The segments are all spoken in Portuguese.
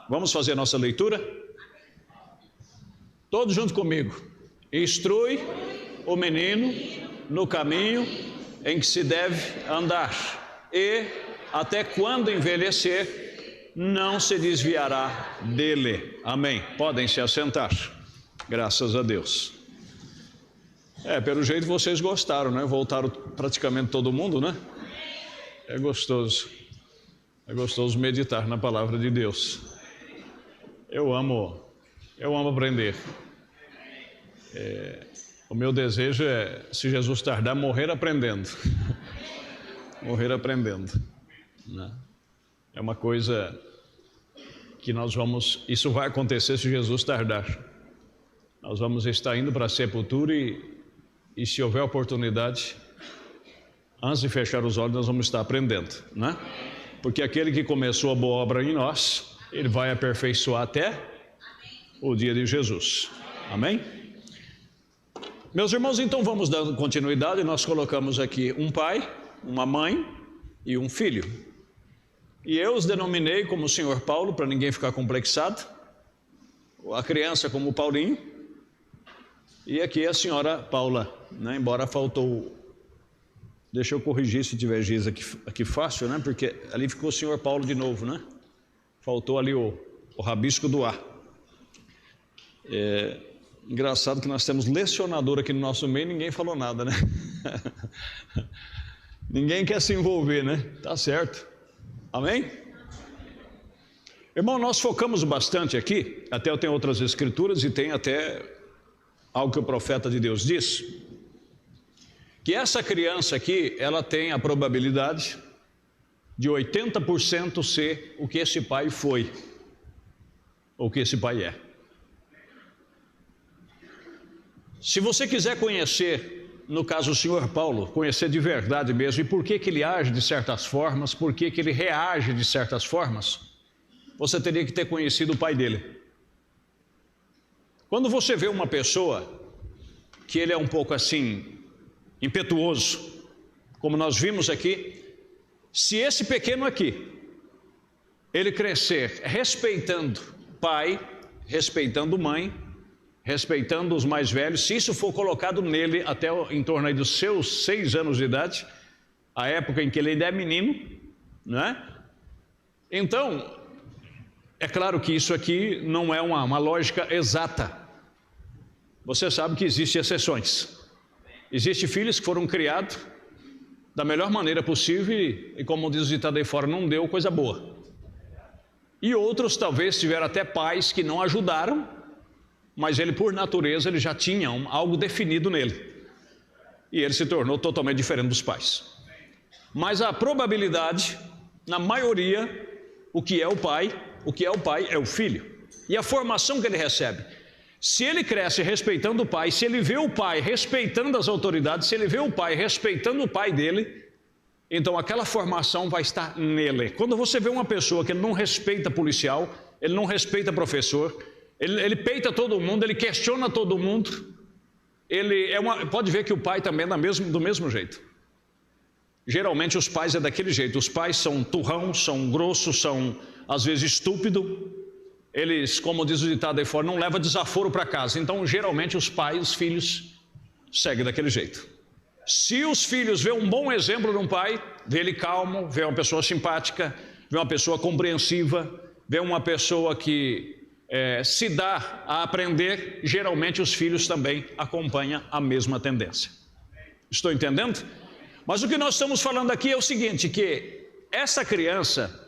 Vamos fazer a nossa leitura? Todos junto comigo. Instrui o menino no caminho em que se deve andar, e até quando envelhecer, não se desviará dele. Amém. Podem se assentar. Graças a Deus. Pelo jeito vocês gostaram, né? Voltaram praticamente todo mundo, né? É gostoso meditar na palavra de Deus. Eu amo aprender. O meu desejo é, se Jesus tardar, morrer aprendendo. Morrer aprendendo, né? É uma coisa que isso vai acontecer se Jesus tardar. Nós vamos estar indo para a sepultura e se houver oportunidade, antes de fechar os olhos, nós vamos estar aprendendo, né? Porque aquele que começou a boa obra em nós, ele vai aperfeiçoar até o dia de Jesus. Amém? Meus irmãos, então vamos dando continuidade. Nós colocamos aqui um pai, uma mãe e um filho. E eu os denominei como o senhor Paulo, para ninguém ficar complexado. A criança como Paulinho. E aqui a senhora Paula, né? Embora faltou... Deixa eu corrigir se tiver giz aqui fácil, né? Porque ali ficou o senhor Paulo de novo, né? Faltou ali o rabisco do A. Engraçado que nós temos lecionador aqui no nosso meio e ninguém falou nada, né? Ninguém quer se envolver, né? Tá certo. Amém? Irmão, nós focamos bastante aqui, até eu tenho outras escrituras e tem até algo que o profeta de Deus diz, que essa criança aqui, ela tem a probabilidade de 80% ser o que esse pai foi, ou o que esse pai é. Se você quiser conhecer, no caso o senhor Paulo, conhecer de verdade mesmo, e por que ele age de certas formas, por que ele reage de certas formas, você teria que ter conhecido o pai dele. Quando você vê uma pessoa que ele é um pouco assim, impetuoso, como nós vimos aqui, se esse pequeno aqui, ele crescer respeitando pai, respeitando mãe, respeitando os mais velhos, se isso for colocado nele até em torno aí dos seus 6 anos de idade, a época em que ele ainda é menino, né? Então, é claro que isso aqui não é uma lógica exata. Você sabe que existem exceções. Existem filhos que foram criados da melhor maneira possível e como diz o ditado aí fora, não deu coisa boa. E outros talvez tiveram até pais que não ajudaram, mas ele por natureza ele já tinha algo definido nele. E ele se tornou totalmente diferente dos pais. Mas a probabilidade, na maioria, o que é o pai é o filho. E a formação que ele recebe. Se ele cresce respeitando o pai, se ele vê o pai respeitando as autoridades, se ele vê o pai respeitando o pai dele, então aquela formação vai estar nele. Quando você vê uma pessoa que ele não respeita policial, ele não respeita professor, ele peita todo mundo, ele questiona todo mundo, pode ver que o pai também é do mesmo jeito. Geralmente os pais é daquele jeito, os pais são turrão, são grossos, são às vezes estúpidos. Eles, como diz o ditado aí fora, não levam desaforo para casa. Então, geralmente, os pais, os filhos, seguem daquele jeito. Se os filhos vêem um bom exemplo de um pai, vê ele calmo, vê uma pessoa simpática, vê uma pessoa compreensiva, vê uma pessoa que se dá a aprender, geralmente os filhos também acompanham a mesma tendência. Estou entendendo? Mas o que nós estamos falando aqui é o seguinte, que essa criança...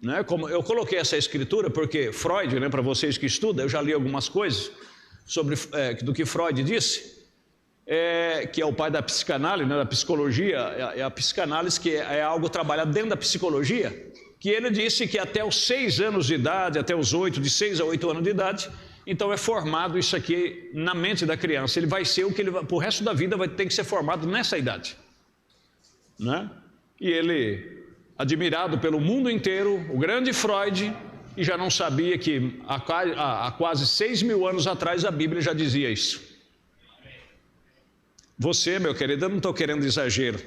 Né? Como eu coloquei essa escritura porque Freud, né, para vocês que estudam, eu já li algumas coisas sobre do que Freud disse, que é o pai da psicanálise, né, da psicologia, a psicanálise que é algo trabalhado dentro da psicologia, que ele disse que até os 6 anos de idade, até os 8, de 6 a 8 anos de idade, então é formado isso aqui na mente da criança, ele vai ser o que ele vai, pro resto da vida vai ter que ser formado nessa idade, né? E ele... admirado pelo mundo inteiro, o grande Freud, e já não sabia que há quase 6.000 anos atrás a Bíblia já dizia isso. Você, meu querido, eu não estou querendo exagero,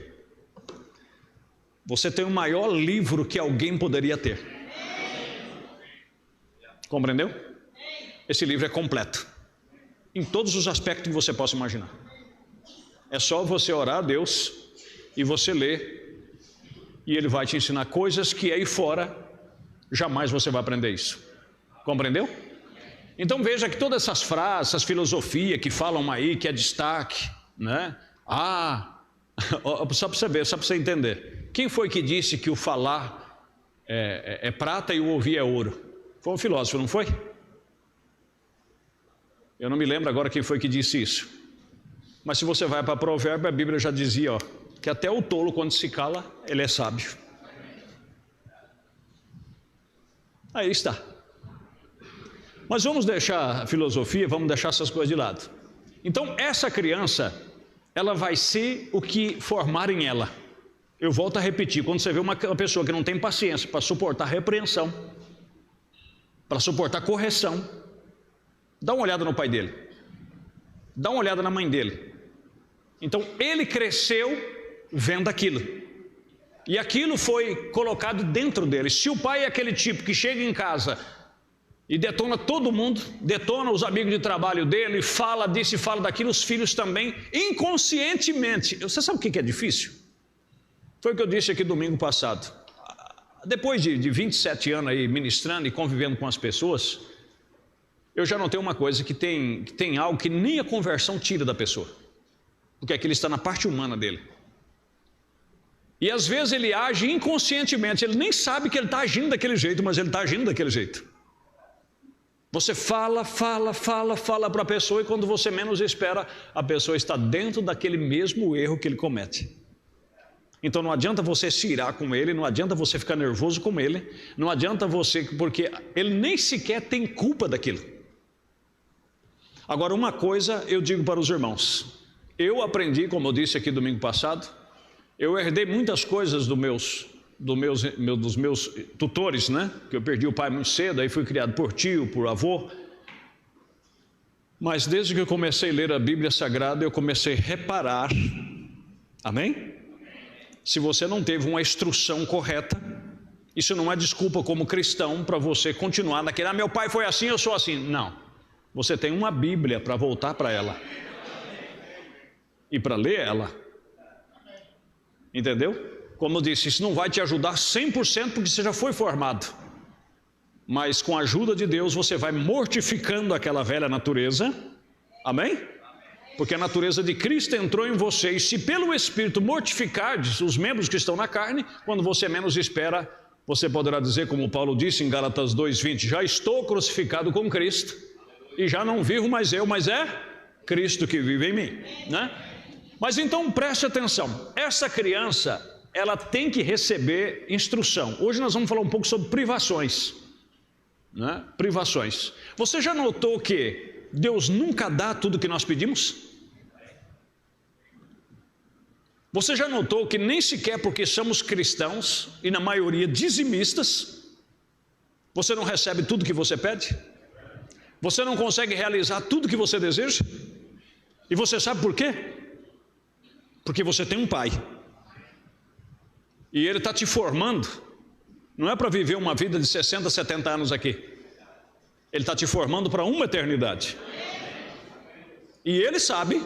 você tem o maior livro que alguém poderia ter. Compreendeu? Esse livro é completo, em todos os aspectos que você possa imaginar. É só você orar a Deus e você ler, e Ele vai te ensinar coisas que aí fora jamais você vai aprender isso. Compreendeu? Então veja que todas essas frases, essas filosofias que falam aí, que é destaque, né? Só para você ver, só para você entender. Quem foi que disse que o falar é prata e o ouvir é ouro? Foi um filósofo, não foi? Eu não me lembro agora quem foi que disse isso. Mas se você vai para Provérbio, a Bíblia já dizia, ó, que até o tolo, quando se cala, ele é sábio. Aí está. Mas vamos deixar a filosofia, vamos deixar essas coisas de lado. Então, essa criança, ela vai ser o que formarem ela. Eu volto a repetir, quando você vê uma pessoa que não tem paciência para suportar repreensão, para suportar correção, dá uma olhada no pai dele, dá uma olhada na mãe dele. Então, ele cresceu vendo aquilo, e aquilo foi colocado dentro dele. Se o pai é aquele tipo que chega em casa e detona todo mundo, detona os amigos de trabalho dele, fala disso e fala daquilo, os filhos também, inconscientemente. Você sabe o que é difícil? Foi o que eu disse aqui domingo passado. Depois de 27 anos aí ministrando e convivendo com as pessoas, eu já notei uma coisa, que tem algo que nem a conversão tira da pessoa, porque aquilo está na parte humana dele. E às vezes ele age inconscientemente, ele nem sabe que ele está agindo daquele jeito, mas ele está agindo daquele jeito. Você fala para a pessoa, e quando você menos espera, a pessoa está dentro daquele mesmo erro que ele comete. Então não adianta você se irar com ele, não adianta você ficar nervoso com ele, não adianta você, porque ele nem sequer tem culpa daquilo. Agora, uma coisa eu digo para os irmãos, eu aprendi, como eu disse aqui domingo passado, eu herdei muitas coisas dos meus tutores, né? Que eu perdi o pai muito cedo, aí fui criado por tio, por avô. Mas desde que eu comecei a ler a Bíblia Sagrada, eu comecei a reparar, amém? Se você não teve uma instrução correta, isso não é desculpa como cristão para você continuar naquele, meu pai foi assim, eu sou assim. Não, você tem uma Bíblia para voltar para ela e para ler ela, entendeu? Como eu disse, isso não vai te ajudar 100% porque você já foi formado, mas com a ajuda de Deus você vai mortificando aquela velha natureza, amém? Porque a natureza de Cristo entrou em você, e se pelo Espírito mortificardes os membros que estão na carne, quando você menos espera, você poderá dizer, como Paulo disse em Gálatas 2:20, já estou crucificado com Cristo, e já não vivo mais eu, mas é Cristo que vive em mim, né? Mas então preste atenção, essa criança, ela tem que receber instrução. Hoje nós vamos falar um pouco sobre privações, né? Privações. Você já notou que Deus nunca dá tudo o que nós pedimos? Você já notou que nem sequer porque somos cristãos, e na maioria dizimistas, você não recebe tudo que você pede? Você não consegue realizar tudo que você deseja? E você sabe por quê? Porque você tem um pai, e ele está te formando, não é para viver uma vida de 60, 70 anos aqui, ele está te formando para uma eternidade, e ele sabe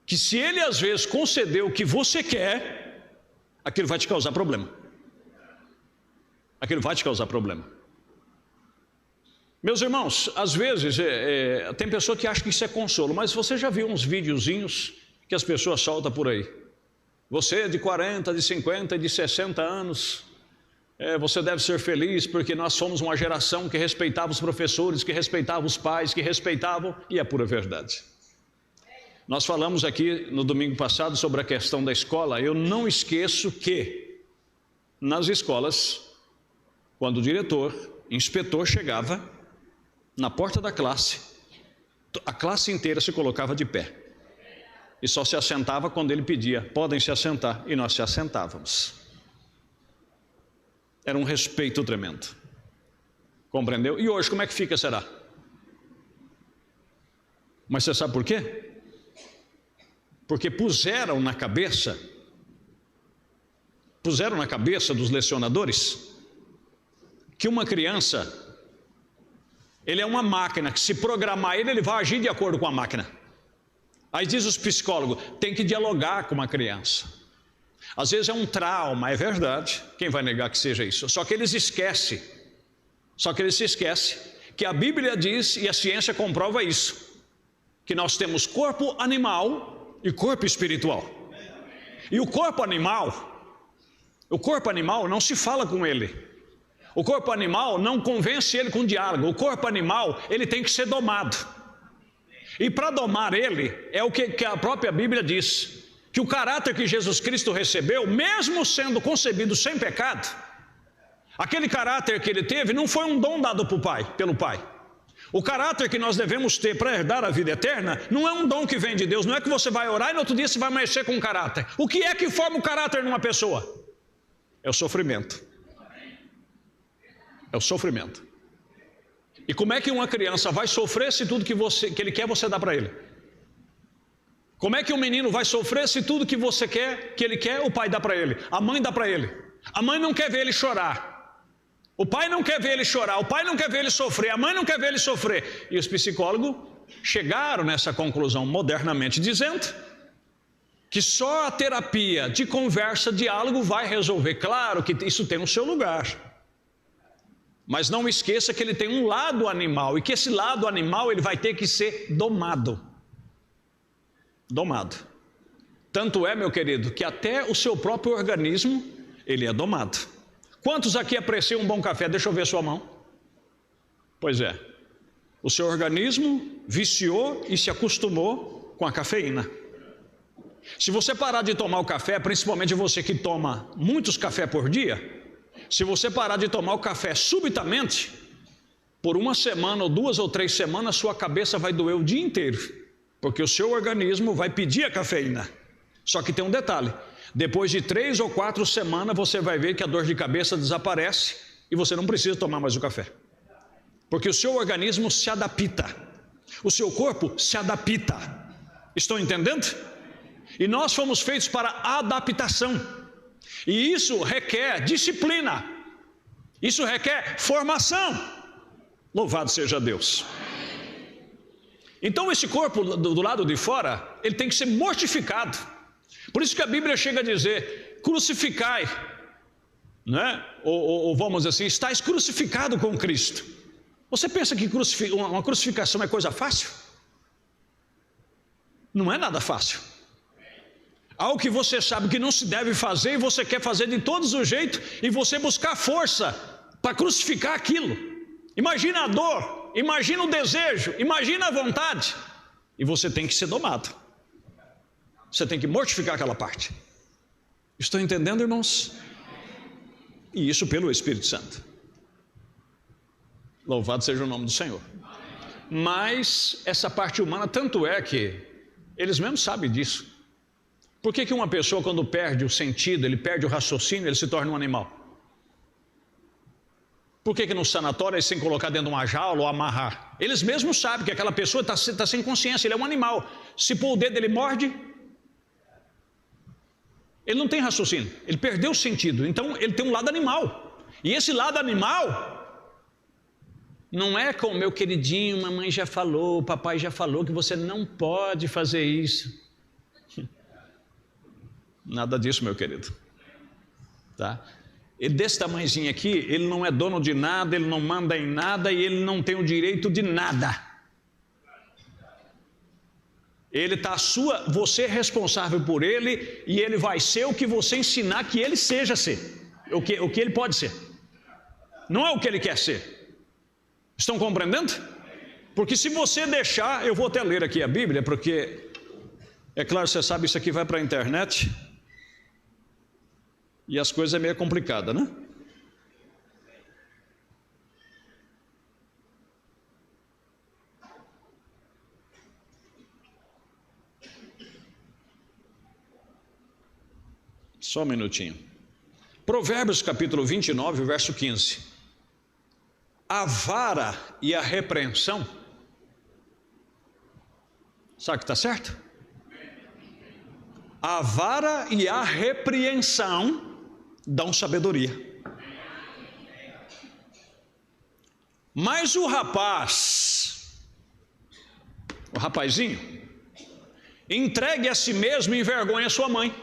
que se ele às vezes conceder o que você quer, aquilo vai te causar problema, aquilo vai te causar problema. Meus irmãos, às vezes tem pessoa que acha que isso é consolo, mas você já viu uns videozinhos que as pessoas soltam por aí? Você de 40, de 50 e de 60 anos, você deve ser feliz porque nós somos uma geração que respeitava os professores, que respeitava os pais, que respeitavam, e é pura verdade. Nós falamos aqui no domingo passado sobre a questão da escola. Eu não esqueço que nas escolas, quando o diretor, inspetor chegava na porta da classe, a classe inteira se colocava de pé. E só se assentava quando ele pedia, podem se assentar, e nós se assentávamos. Era um respeito tremendo. Compreendeu? E hoje como é que fica, será? Mas você sabe por quê? Porque puseram na cabeça dos lecionadores que uma criança Ele é uma máquina, que se programar ele vai agir de acordo com a máquina. Aí diz os psicólogos, tem que dialogar com uma criança. Às vezes é um trauma, é verdade, quem vai negar que seja isso? Só que eles se esquecem que a Bíblia diz, e a ciência comprova isso, que nós temos corpo animal e corpo espiritual. E o corpo animal não se fala com ele. O corpo animal não convence ele com diálogo. O corpo animal, ele tem que ser domado. E para domar ele, é o que a própria Bíblia diz, que o caráter que Jesus Cristo recebeu, mesmo sendo concebido sem pecado, aquele caráter que ele teve não foi um dom dado pelo Pai. O caráter que nós devemos ter para herdar a vida eterna não é um dom que vem de Deus. Não é que você vai orar e no outro dia você vai mexer com o caráter. O que é que forma o caráter numa pessoa? É o sofrimento. É o sofrimento. E como é que uma criança vai sofrer se tudo que ele quer você dá para ele? Como é que um menino vai sofrer se tudo que ele quer, o pai dá para ele, a mãe dá para ele? A mãe não quer ver ele chorar. O pai não quer ver ele chorar, o pai não quer ver ele sofrer, a mãe não quer ver ele sofrer. E os psicólogos chegaram nessa conclusão modernamente, dizendo que só a terapia de conversa, diálogo vai resolver. Claro que isso tem o seu lugar. Mas não esqueça que ele tem um lado animal, e que esse lado animal ele vai ter que ser domado. Domado. Tanto é, meu querido, que até o seu próprio organismo, ele é domado. Quantos aqui apreciam um bom café? Deixa eu ver sua mão. Pois é. O seu organismo viciou e se acostumou com a cafeína. Se você parar de tomar o café, principalmente você que toma muitos cafés por dia, se você parar de tomar o café subitamente, por uma semana, ou 2 ou 3 semanas, sua cabeça vai doer o dia inteiro, porque o seu organismo vai pedir a cafeína. Só que tem um detalhe, depois de 3 ou 4 semanas, você vai ver que a dor de cabeça desaparece, e você não precisa tomar mais o café, porque o seu organismo se adapta, o seu corpo se adapta. Estão entendendo? E nós fomos feitos para adaptação. E isso requer disciplina, isso requer formação. Louvado seja Deus. Então esse corpo do lado de fora, ele tem que ser mortificado. Por isso que a Bíblia chega a dizer, crucificai, né? Ou vamos dizer assim, estáis crucificado com Cristo. Você pensa que uma crucificação é coisa fácil? Não é nada fácil. Algo que você sabe que não se deve fazer e você quer fazer de todos os jeitos, e você buscar força para crucificar aquilo. Imagina a dor, imagina o desejo, imagina a vontade, e você tem que ser domado. Você tem que mortificar aquela parte. Estão entendendo, irmãos? E isso pelo Espírito Santo. Louvado seja o nome do Senhor. Mas essa parte humana, tanto é que eles mesmos sabem disso. Por que uma pessoa, quando perde o sentido, ele perde o raciocínio, ele se torna um animal? Por que no sanatório eles têm que colocar dentro de uma jaula ou amarrar? Eles mesmos sabem que aquela pessoa está sem consciência, ele é um animal. Se pôr o dedo, ele morde. Ele não tem raciocínio, ele perdeu o sentido. Então ele tem um lado animal. E esse lado animal não é como meu queridinho, mamãe já falou, papai já falou que você não pode fazer isso. Nada disso, meu querido. Tá? Ele desse tamanhozinho aqui, ele não é dono de nada, ele não manda em nada e ele não tem o direito de nada. Ele está você é responsável por ele, e ele vai ser o que você ensinar que ele seja ser, o que ele pode ser. Não é o que ele quer ser. Estão compreendendo? Porque se você deixar, eu vou até ler aqui a Bíblia, porque é claro, você sabe, isso aqui vai para a internet e as coisas é meio complicada, né? Só um minutinho. Provérbios capítulo 29, verso 15. A vara e a repreensão, sabe que está certo? A vara e a repreensão dão sabedoria. Mas o rapazinho, entregue a si mesmo e envergonha sua mãe.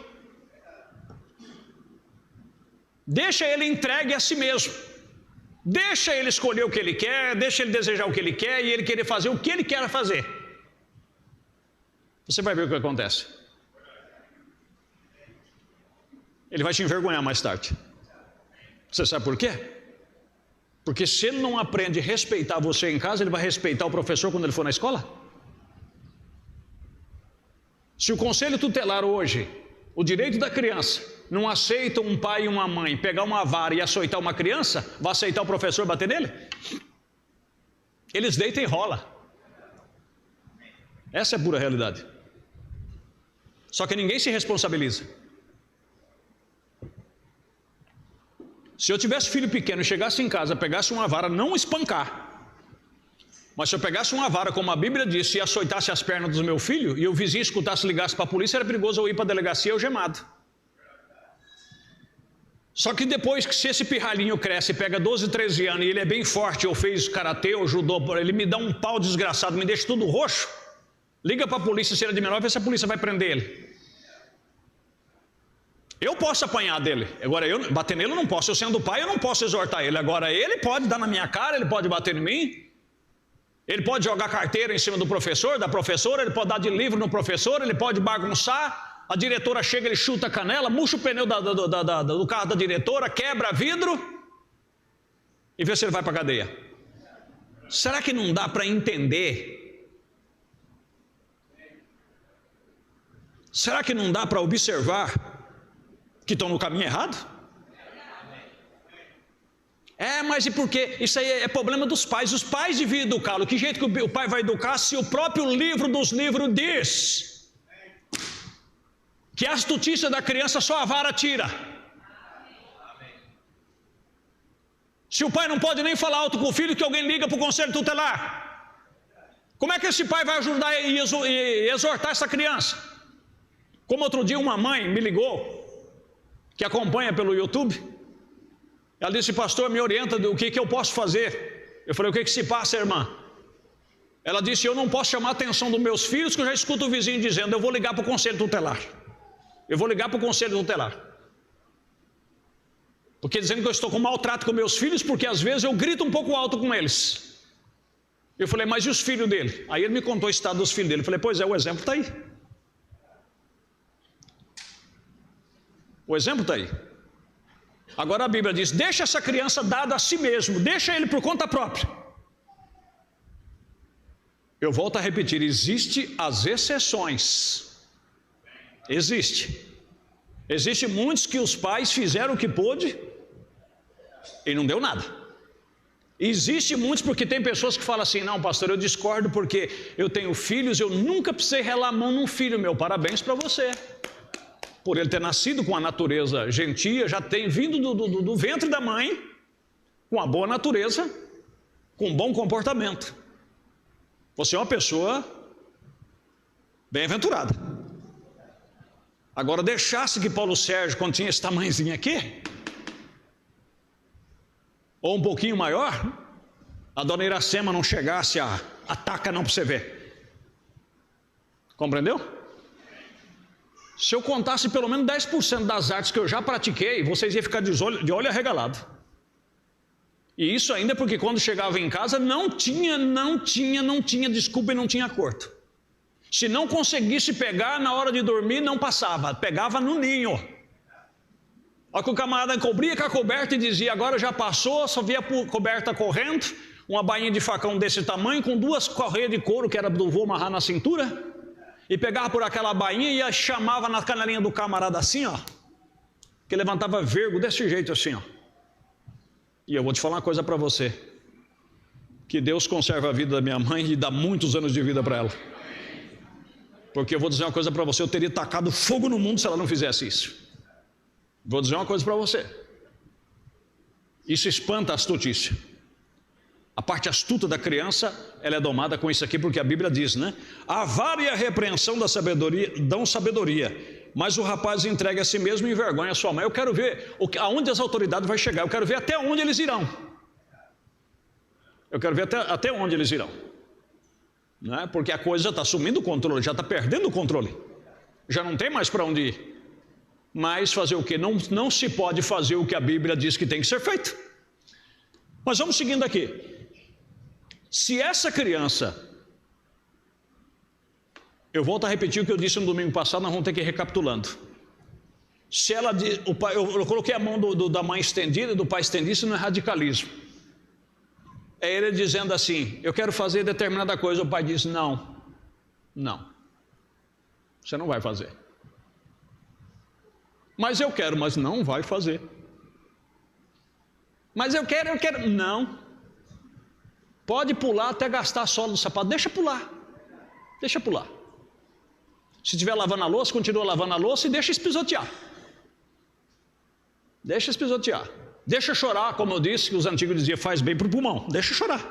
Deixa ele entregue a si mesmo. Deixa ele escolher o que ele quer, deixa ele desejar o que ele quer e ele querer fazer o que ele quer fazer. Você vai ver o que acontece. Ele vai te envergonhar mais tarde. Você sabe por quê? Porque se ele não aprende a respeitar você em casa, ele vai respeitar o professor quando ele for na escola? Se o conselho tutelar hoje, o direito da criança, não aceita um pai e uma mãe pegar uma vara e açoitar uma criança, vai aceitar o professor bater nele? Eles deitam e rolam. Essa é a pura realidade. Só que ninguém se responsabiliza. Se eu tivesse filho pequeno e chegasse em casa, pegasse uma vara, não espancar, mas se eu pegasse uma vara, como a Bíblia diz, e açoitasse as pernas do meu filho, e o vizinho escutasse, ligasse para a polícia, era perigoso eu ir para a delegacia algemado. Só que depois que se esse pirralhinho cresce, pega 12, 13 anos, e ele é bem forte, ou fez karatê, ou judô, ele me dá um pau desgraçado, me deixa tudo roxo, liga para a polícia se ele é de menor, vê se a polícia vai prender ele. Eu posso apanhar dele, agora eu bater nele eu não posso, eu sendo pai eu não posso exortar ele, agora ele pode dar na minha cara, ele pode bater em mim, ele pode jogar carteira em cima do professor, da professora, ele pode dar de livro no professor, ele pode bagunçar, a diretora chega, ele chuta a canela, murcha o pneu do carro da diretora, quebra vidro e vê se ele vai para a cadeia. Será que não dá para entender? Será que não dá para observar que estão no caminho errado? Mas e por quê? Isso aí é problema dos pais. Os pais deviam educá-lo. Que jeito que o pai vai educar se o próprio livro dos livros diz que a astutícia da criança só a vara tira? Se o pai não pode nem falar alto com o filho, que alguém liga para o conselho tutelar. Como é que esse pai vai ajudar e exortar essa criança? Como outro dia uma mãe me ligou, que acompanha pelo YouTube, ela disse: pastor, me orienta do que eu posso fazer. Eu falei: o que se passa, irmã? Ela disse: eu não posso chamar a atenção dos meus filhos, que eu já escuto o vizinho dizendo, eu vou ligar para o conselho tutelar. Eu vou ligar para o conselho tutelar. Porque dizendo que eu estou com maltrato com meus filhos, porque às vezes eu grito um pouco alto com eles. Eu falei: mas e os filhos dele? Aí ele me contou o estado dos filhos dele. Eu falei: pois é, o exemplo está aí. O exemplo está aí. Agora a Bíblia diz: deixa essa criança dada a si mesmo, deixa ele por conta própria. Eu volto a repetir, existe as exceções. Existe muitos que os pais fizeram o que pôde e não deu nada. Existe muitos, porque tem pessoas que falam assim: não, pastor, eu discordo porque eu tenho filhos, eu nunca precisei relar a mão num filho meu. Parabéns para você, por ele ter nascido com a natureza gentia, já tem vindo do ventre da mãe, com a boa natureza, com um bom comportamento. Você é uma pessoa bem-aventurada. Agora, deixasse que Paulo Sérgio, quando tinha esse tamanhozinho aqui, ou um pouquinho maior, a dona Iracema não chegasse a ataca não para você ver. Compreendeu? Se eu contasse pelo menos 10% das artes que eu já pratiquei, vocês iam ficar de olho arregalado. E isso ainda porque quando chegava em casa não tinha desculpa e não tinha acordo. Se não conseguisse pegar na hora de dormir, não passava, pegava no ninho. Olha que o camarada cobria com a coberta e dizia: agora já passou, só via a coberta correndo, uma bainha de facão desse tamanho, com 2 correias de couro que era do vô amarrar na cintura, e pegava por aquela bainha e chamava na canelinha do camarada assim, ó, que levantava vergo desse jeito assim, ó. E eu vou te falar uma coisa para você, que Deus conserva a vida da minha mãe e dá muitos anos de vida para ela. Porque eu vou dizer uma coisa para você, eu teria tacado fogo no mundo se ela não fizesse isso. Vou dizer uma coisa para você, isso espanta a astutícia. A parte astuta da criança, ela é domada com isso aqui, porque a Bíblia diz, né? A vara e a repreensão da sabedoria dão sabedoria, mas o rapaz entrega a si mesmo e envergonha a sua mãe. Eu quero ver aonde as autoridades vão chegar, eu quero ver até onde eles irão. Eu quero ver até onde eles irão. Não é? Porque a coisa já está assumindo o controle, já está perdendo o controle. Já não tem mais para onde ir. Mas fazer o quê? Não se pode fazer o que a Bíblia diz que tem que ser feito. Mas vamos seguindo aqui. Se essa criança... Eu volto a repetir o que eu disse no domingo passado, nós vamos ter que ir recapitulando. Se ela, eu coloquei a mão da mãe estendida e do pai estendido, isso não é radicalismo. É ele dizendo assim, eu quero fazer determinada coisa, o pai diz, não, você não vai fazer. Mas eu quero, mas não vai fazer. Mas eu quero, não. Pode pular até gastar a sola do sapato, deixa pular. Se estiver lavando a louça, continua lavando a louça e deixa espisotear. Deixa chorar, como eu disse, que os antigos diziam, faz bem para o pulmão, deixa chorar.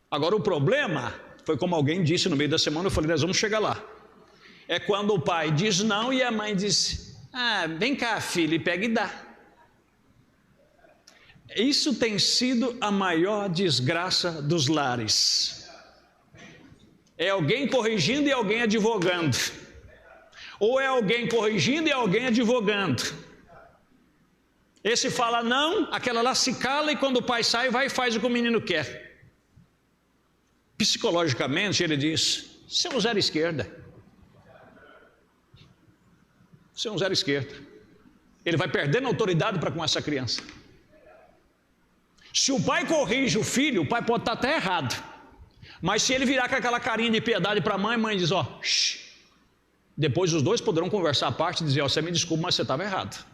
Agora o problema, foi como alguém disse no meio da semana, eu falei, nós vamos chegar lá. É quando o pai diz não e a mãe diz, vem cá filho, e pega e dá. Isso tem sido a maior desgraça dos lares. É alguém corrigindo e alguém advogando. Ou é alguém corrigindo e alguém advogando. Esse fala não, aquela lá se cala e quando o pai sai, vai e faz o que o menino quer. Psicologicamente ele diz, você é um zero esquerda. Ele vai perdendo autoridade para com essa criança. Se o pai corrige o filho, o pai pode estar até errado. Mas se ele virar com aquela carinha de piedade para a mãe diz, depois os dois poderão conversar à parte e dizer, você me desculpa, mas você estava errado.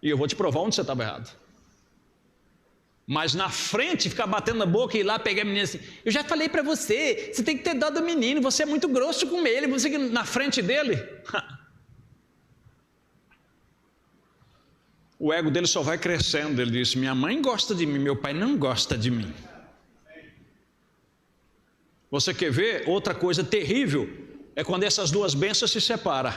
E eu vou te provar onde você estava errado. Mas na frente, ficar batendo na boca e ir lá pegar a menina assim, eu já falei para você, você tem que ter dó do menino, você é muito grosso com ele, você na frente dele. O ego dele só vai crescendo, ele disse, minha mãe gosta de mim, meu pai não gosta de mim. Você quer ver? Outra coisa terrível é quando essas duas bênçãos se separam.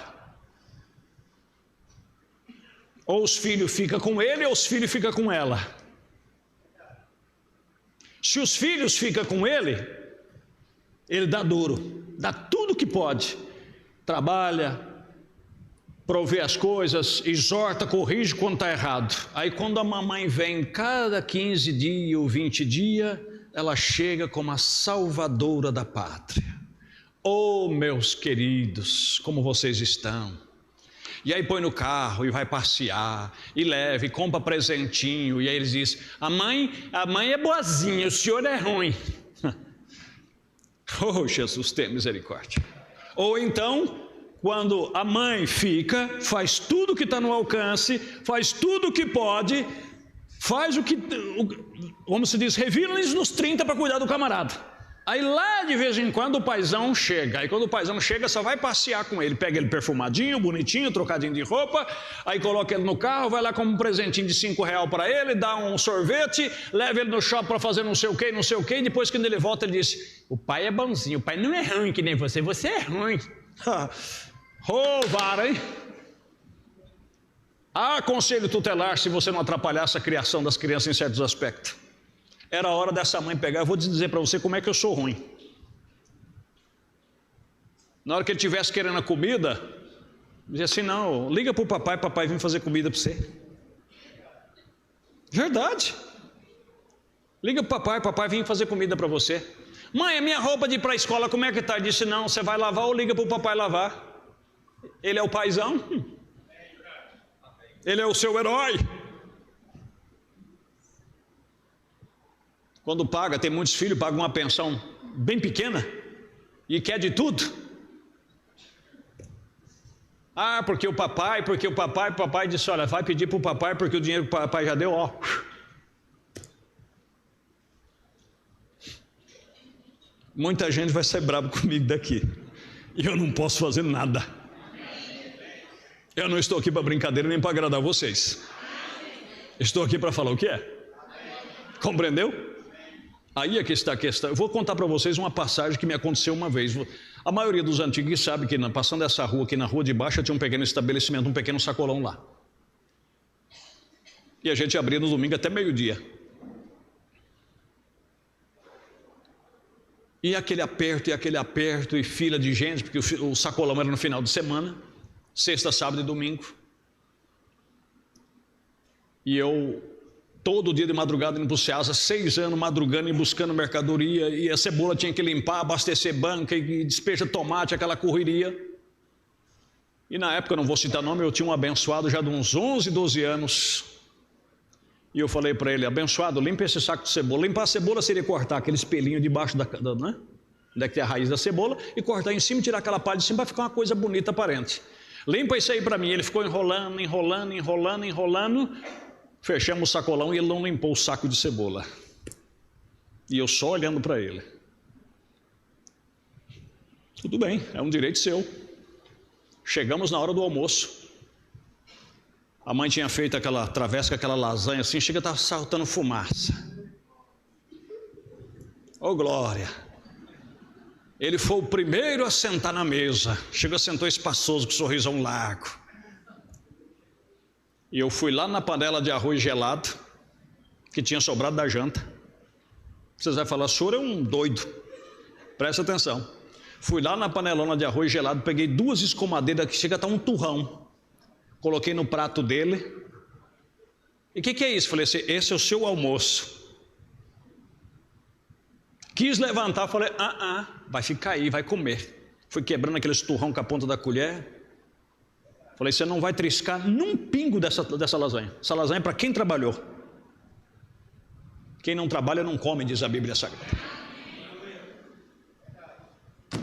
Ou os filhos ficam com ele ou os filhos ficam com ela. Se os filhos ficam com ele dá duro, dá tudo que pode. Trabalha, provê as coisas, exorta, corrige quando está errado. Aí quando a mamãe vem cada 15 dias ou 20 dias, ela chega como a salvadora da pátria. Oh, meus queridos, como vocês estão? E aí põe no carro e vai passear, e leva, e compra presentinho, e aí eles dizem, a mãe é boazinha, o senhor é ruim. Oh, Jesus, tem misericórdia. Ou então, quando a mãe fica, faz tudo que está no alcance, faz tudo o que pode, faz o que, como se diz, revira-lhes nos 30 para cuidar do camarada. Aí lá de vez em quando o paizão chega, aí quando o paizão chega só vai passear com ele, pega ele perfumadinho, bonitinho, trocadinho de roupa, aí coloca ele no carro, vai lá com um presentinho de R$5 para ele, dá um sorvete, leva ele no shopping para fazer não sei o que, e depois quando ele volta ele diz, o pai é bonzinho, o pai não é ruim que nem você, você é ruim. Vara, hein? Há conselho tutelar se você não atrapalhar essa criação das crianças em certos aspectos. Era a hora dessa mãe pegar, eu vou dizer para você como é que eu sou ruim. Na hora que ele estivesse querendo a comida, dizia assim, não, liga para o papai vir fazer comida para você. Verdade. Liga para o papai vir fazer comida para você. Mãe, a minha roupa de ir para a escola, como é que está? Ele disse, não, você vai lavar ou liga para o papai lavar. Ele é o paizão. Ele é o seu herói. Quando paga, tem muitos filhos, pagam uma pensão bem pequena e quer de tudo. Porque o papai disse, olha, vai pedir para o papai porque o dinheiro que o papai já deu, ó. Muita gente vai ser bravo comigo daqui. E eu não posso fazer nada. Eu não estou aqui para brincadeira nem para agradar vocês. Estou aqui para falar o que é. Compreendeu? Aí é que está a questão. Eu vou contar para vocês uma passagem que me aconteceu uma vez. A maioria dos antigos sabe que passando essa rua aqui na rua de baixo tinha um pequeno estabelecimento, um pequeno sacolão lá. E a gente abria no domingo até meio-dia. E aquele aperto, e fila de gente, porque o sacolão era no final de semana, sexta, sábado e domingo. E eu, todo dia de madrugada, indo para o Ceasa, 6 anos madrugando e buscando mercadoria, e a cebola tinha que limpar, abastecer banca, e despeja tomate, aquela correria. E na época, não vou citar nome, eu tinha um abençoado já de uns 11, 12 anos, e eu falei para ele: abençoado, limpa esse saco de cebola. Limpar a cebola seria cortar aquele espelinho debaixo né? Onde é que tem a raiz da cebola, e cortar em cima, tirar aquela palha de cima, para ficar uma coisa bonita, aparente. Limpa isso aí para mim. Ele ficou enrolando. Fechamos o sacolão e ele não limpou o saco de cebola. E eu só olhando para ele. Tudo bem, é um direito seu. Chegamos na hora do almoço. A mãe tinha feito aquela travessa, aquela lasanha assim, chega a estar saltando fumaça. Oh glória! Ele foi o primeiro a sentar na mesa. Chegou, sentou espaçoso, com um sorrisão largo. E eu fui lá na panela de arroz gelado, que tinha sobrado da janta. Vocês vão falar: o senhor é um doido. Presta atenção. Fui lá na panelona de arroz gelado, peguei 2 escumadeiras, que chega a estar um turrão. Coloquei no prato dele. E o que é isso? Falei assim: esse é o seu almoço. Quis levantar, falei: vai ficar aí, vai comer. Fui quebrando aqueles turrão com a ponta da colher. Falei: você não vai triscar num pingo dessa lasanha. Essa lasanha é para quem trabalhou. Quem não trabalha não come, diz a Bíblia Sagrada.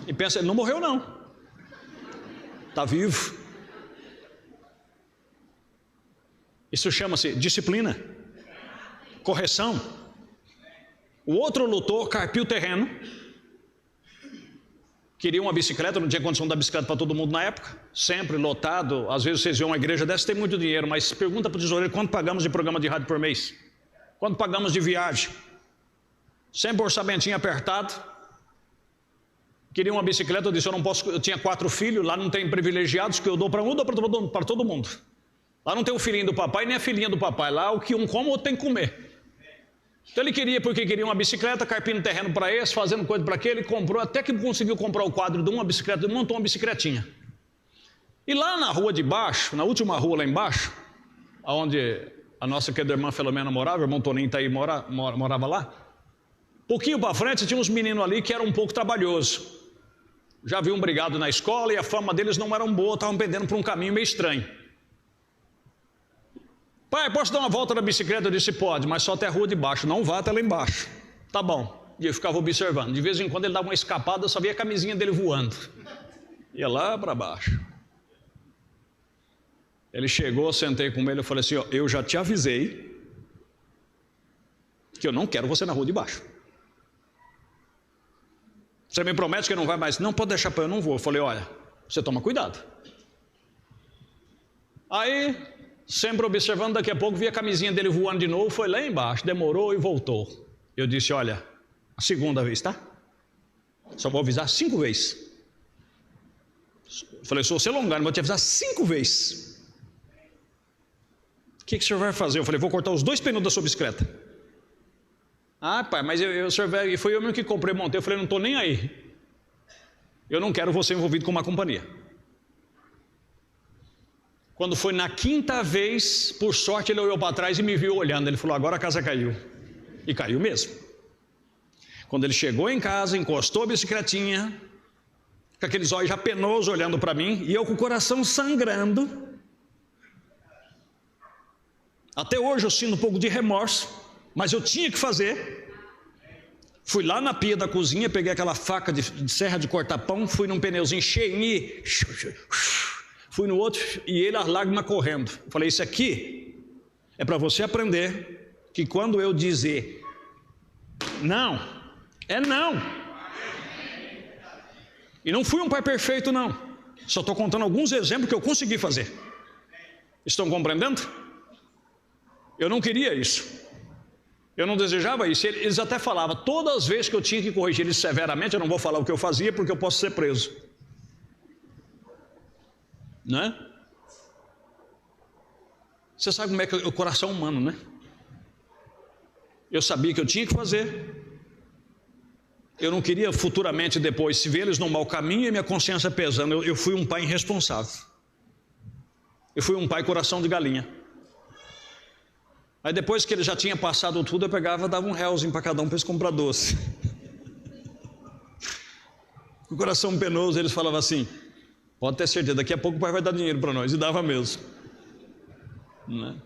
E pensa: ele não morreu não. Está vivo. Isso chama-se disciplina, correção. O outro lutou, carpiu o terreno, queria uma bicicleta, não tinha condição de dar bicicleta para todo mundo na época, sempre lotado. Às vezes vocês vêem uma igreja dessa, tem muito dinheiro, mas pergunta para o tesoureiro: quanto pagamos de programa de rádio por mês? Quanto pagamos de viagem? Sempre orçamentinho apertado. Queria uma bicicleta, eu disse: eu não posso, eu tinha 4 filhos, lá não tem privilegiados, que eu dou para um, dou para todo mundo. Lá não tem o filhinho do papai, nem a filhinha do papai. Lá o que um come, o outro tem que comer. Então ele queria, porque queria uma bicicleta, carpindo terreno para esse, fazendo coisa para aquele, comprou, até que conseguiu comprar o quadro de uma bicicleta, montou uma bicicletinha. E lá na rua de baixo, na última rua lá embaixo, onde a nossa querida irmã Filomena morava, o irmão Toninho está aí, morava lá, pouquinho para frente tinha uns meninos ali que eram um pouco trabalhosos. Já haviam brigado na escola e a fama deles não era boa, estavam pendendo por um caminho meio estranho. Pai, posso dar uma volta na bicicleta? Eu disse: pode, mas só até a rua de baixo, não vá até lá embaixo. Tá bom. E eu ficava observando. De vez em quando ele dava uma escapada, eu só via a camisinha dele voando. Ia lá para baixo. Ele chegou, sentei com ele, eu falei assim: ó, eu já te avisei que eu não quero você na rua de baixo. Você me promete que não vai mais? Não, pode deixar para eu, não vou. Eu falei: olha, você toma cuidado. Aí, sempre observando, daqui a pouco vi a camisinha dele voando de novo, foi lá embaixo, demorou e voltou. Eu disse: olha, a segunda vez, tá? Só vou avisar 5 vezes. Eu falei: se você alongar, não vou te avisar 5 vezes. O que o senhor vai fazer? Eu falei: vou cortar os 2 pneus da sua bicicleta. Ah, pai, mas o senhor vai... Foi eu mesmo que comprei, montei. Eu falei: não estou nem aí. Eu não quero você envolvido com uma companhia. Quando foi na 5ª vez, por sorte ele olhou para trás e me viu olhando. Ele falou: agora a casa caiu. E caiu mesmo. Quando ele chegou em casa, encostou a bicicletinha, com aqueles olhos já penosos olhando para mim, e eu com o coração sangrando. Até hoje eu sinto um pouco de remorso, mas eu tinha que fazer. Fui lá na pia da cozinha, peguei aquela faca de serra de cortar pão, fui num pneuzinho cheio, fui no outro e ele, as lágrimas correndo. Falei: isso aqui é para você aprender que quando eu dizer não, é não. E não fui um pai perfeito não, só estou contando alguns exemplos que eu consegui fazer. Estão compreendendo? Eu não queria isso, eu não desejava isso. Eles até falavam, todas as vezes que eu tinha que corrigir eles severamente, eu não vou falar o que eu fazia porque eu posso ser preso, não é? Você sabe como é que é o coração humano, né? Eu sabia que eu tinha que fazer, Eu não queria futuramente depois se ver eles num mau caminho e minha consciência pesando. Eu fui um pai irresponsável. Eu fui um pai coração de galinha. Aí depois que ele já tinha passado tudo, eu pegava e dava R$1 para cada um para eles comprar doce. Com o coração penoso, eles falavam assim: pode ter certeza, daqui a pouco o pai vai dar dinheiro para nós. E dava mesmo. Né?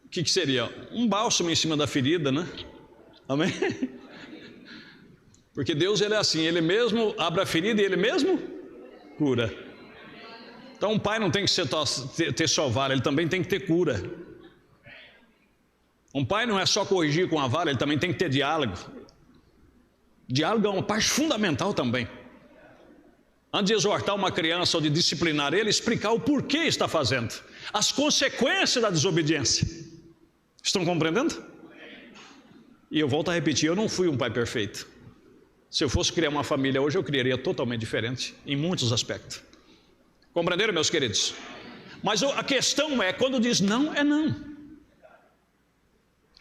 O que seria? Um bálsamo em cima da ferida, né? Amém? Porque Deus, ele é assim, ele mesmo abre a ferida e ele mesmo cura. Então um pai não tem que ter só vara, ele também tem que ter cura. Um pai não é só corrigir com a vara, ele também tem que ter diálogo. Diálogo é uma parte fundamental também. Antes de exortar uma criança ou de disciplinar ele, explicar o porquê está fazendo, as consequências da desobediência. Estão compreendendo? E eu volto a repetir, eu não fui um pai perfeito. Se eu fosse criar uma família hoje, eu criaria totalmente diferente, em muitos aspectos. Compreenderam, meus queridos? Mas a questão é, quando diz não, é não.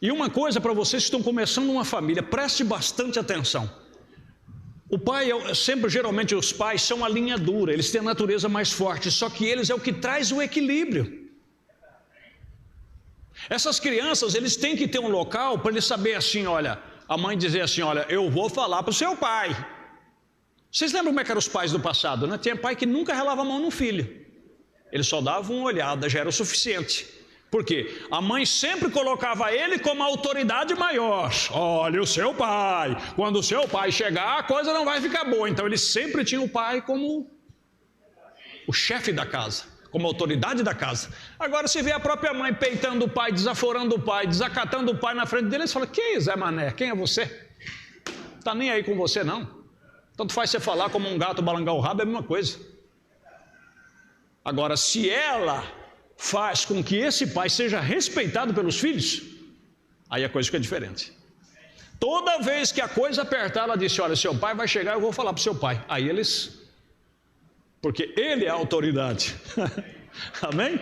E uma coisa para vocês que estão começando uma família, preste bastante atenção. O pai, geralmente os pais são a linha dura, eles têm a natureza mais forte, só que eles é o que traz o equilíbrio. Essas crianças, eles têm que ter um local para eles saberem assim, olha, a mãe dizer assim, olha, eu vou falar para o seu pai. Vocês lembram como é que eram os pais do passado, né? Tinha pai que nunca relava a mão no filho. Ele só dava uma olhada, já era o suficiente. Por quê? A mãe sempre colocava ele como a autoridade maior. Olha, o seu pai, quando o seu pai chegar, a coisa não vai ficar boa. Então ele sempre tinha o pai como o chefe da casa, como autoridade da casa. Agora se vê a própria mãe peitando o pai, desaforando o pai, desacatando o pai na frente dele, eles falam: quem é Zé Mané? Quem é você? Está nem aí com você não. Tanto faz você falar como um gato balangar o rabo, é a mesma coisa. Agora se ela faz com que esse pai seja respeitado pelos filhos, aí a coisa fica diferente. Toda vez que a coisa apertar, ela disse: olha, seu pai vai chegar, eu vou falar para o seu pai. Aí eles, porque ele é a autoridade. Amém?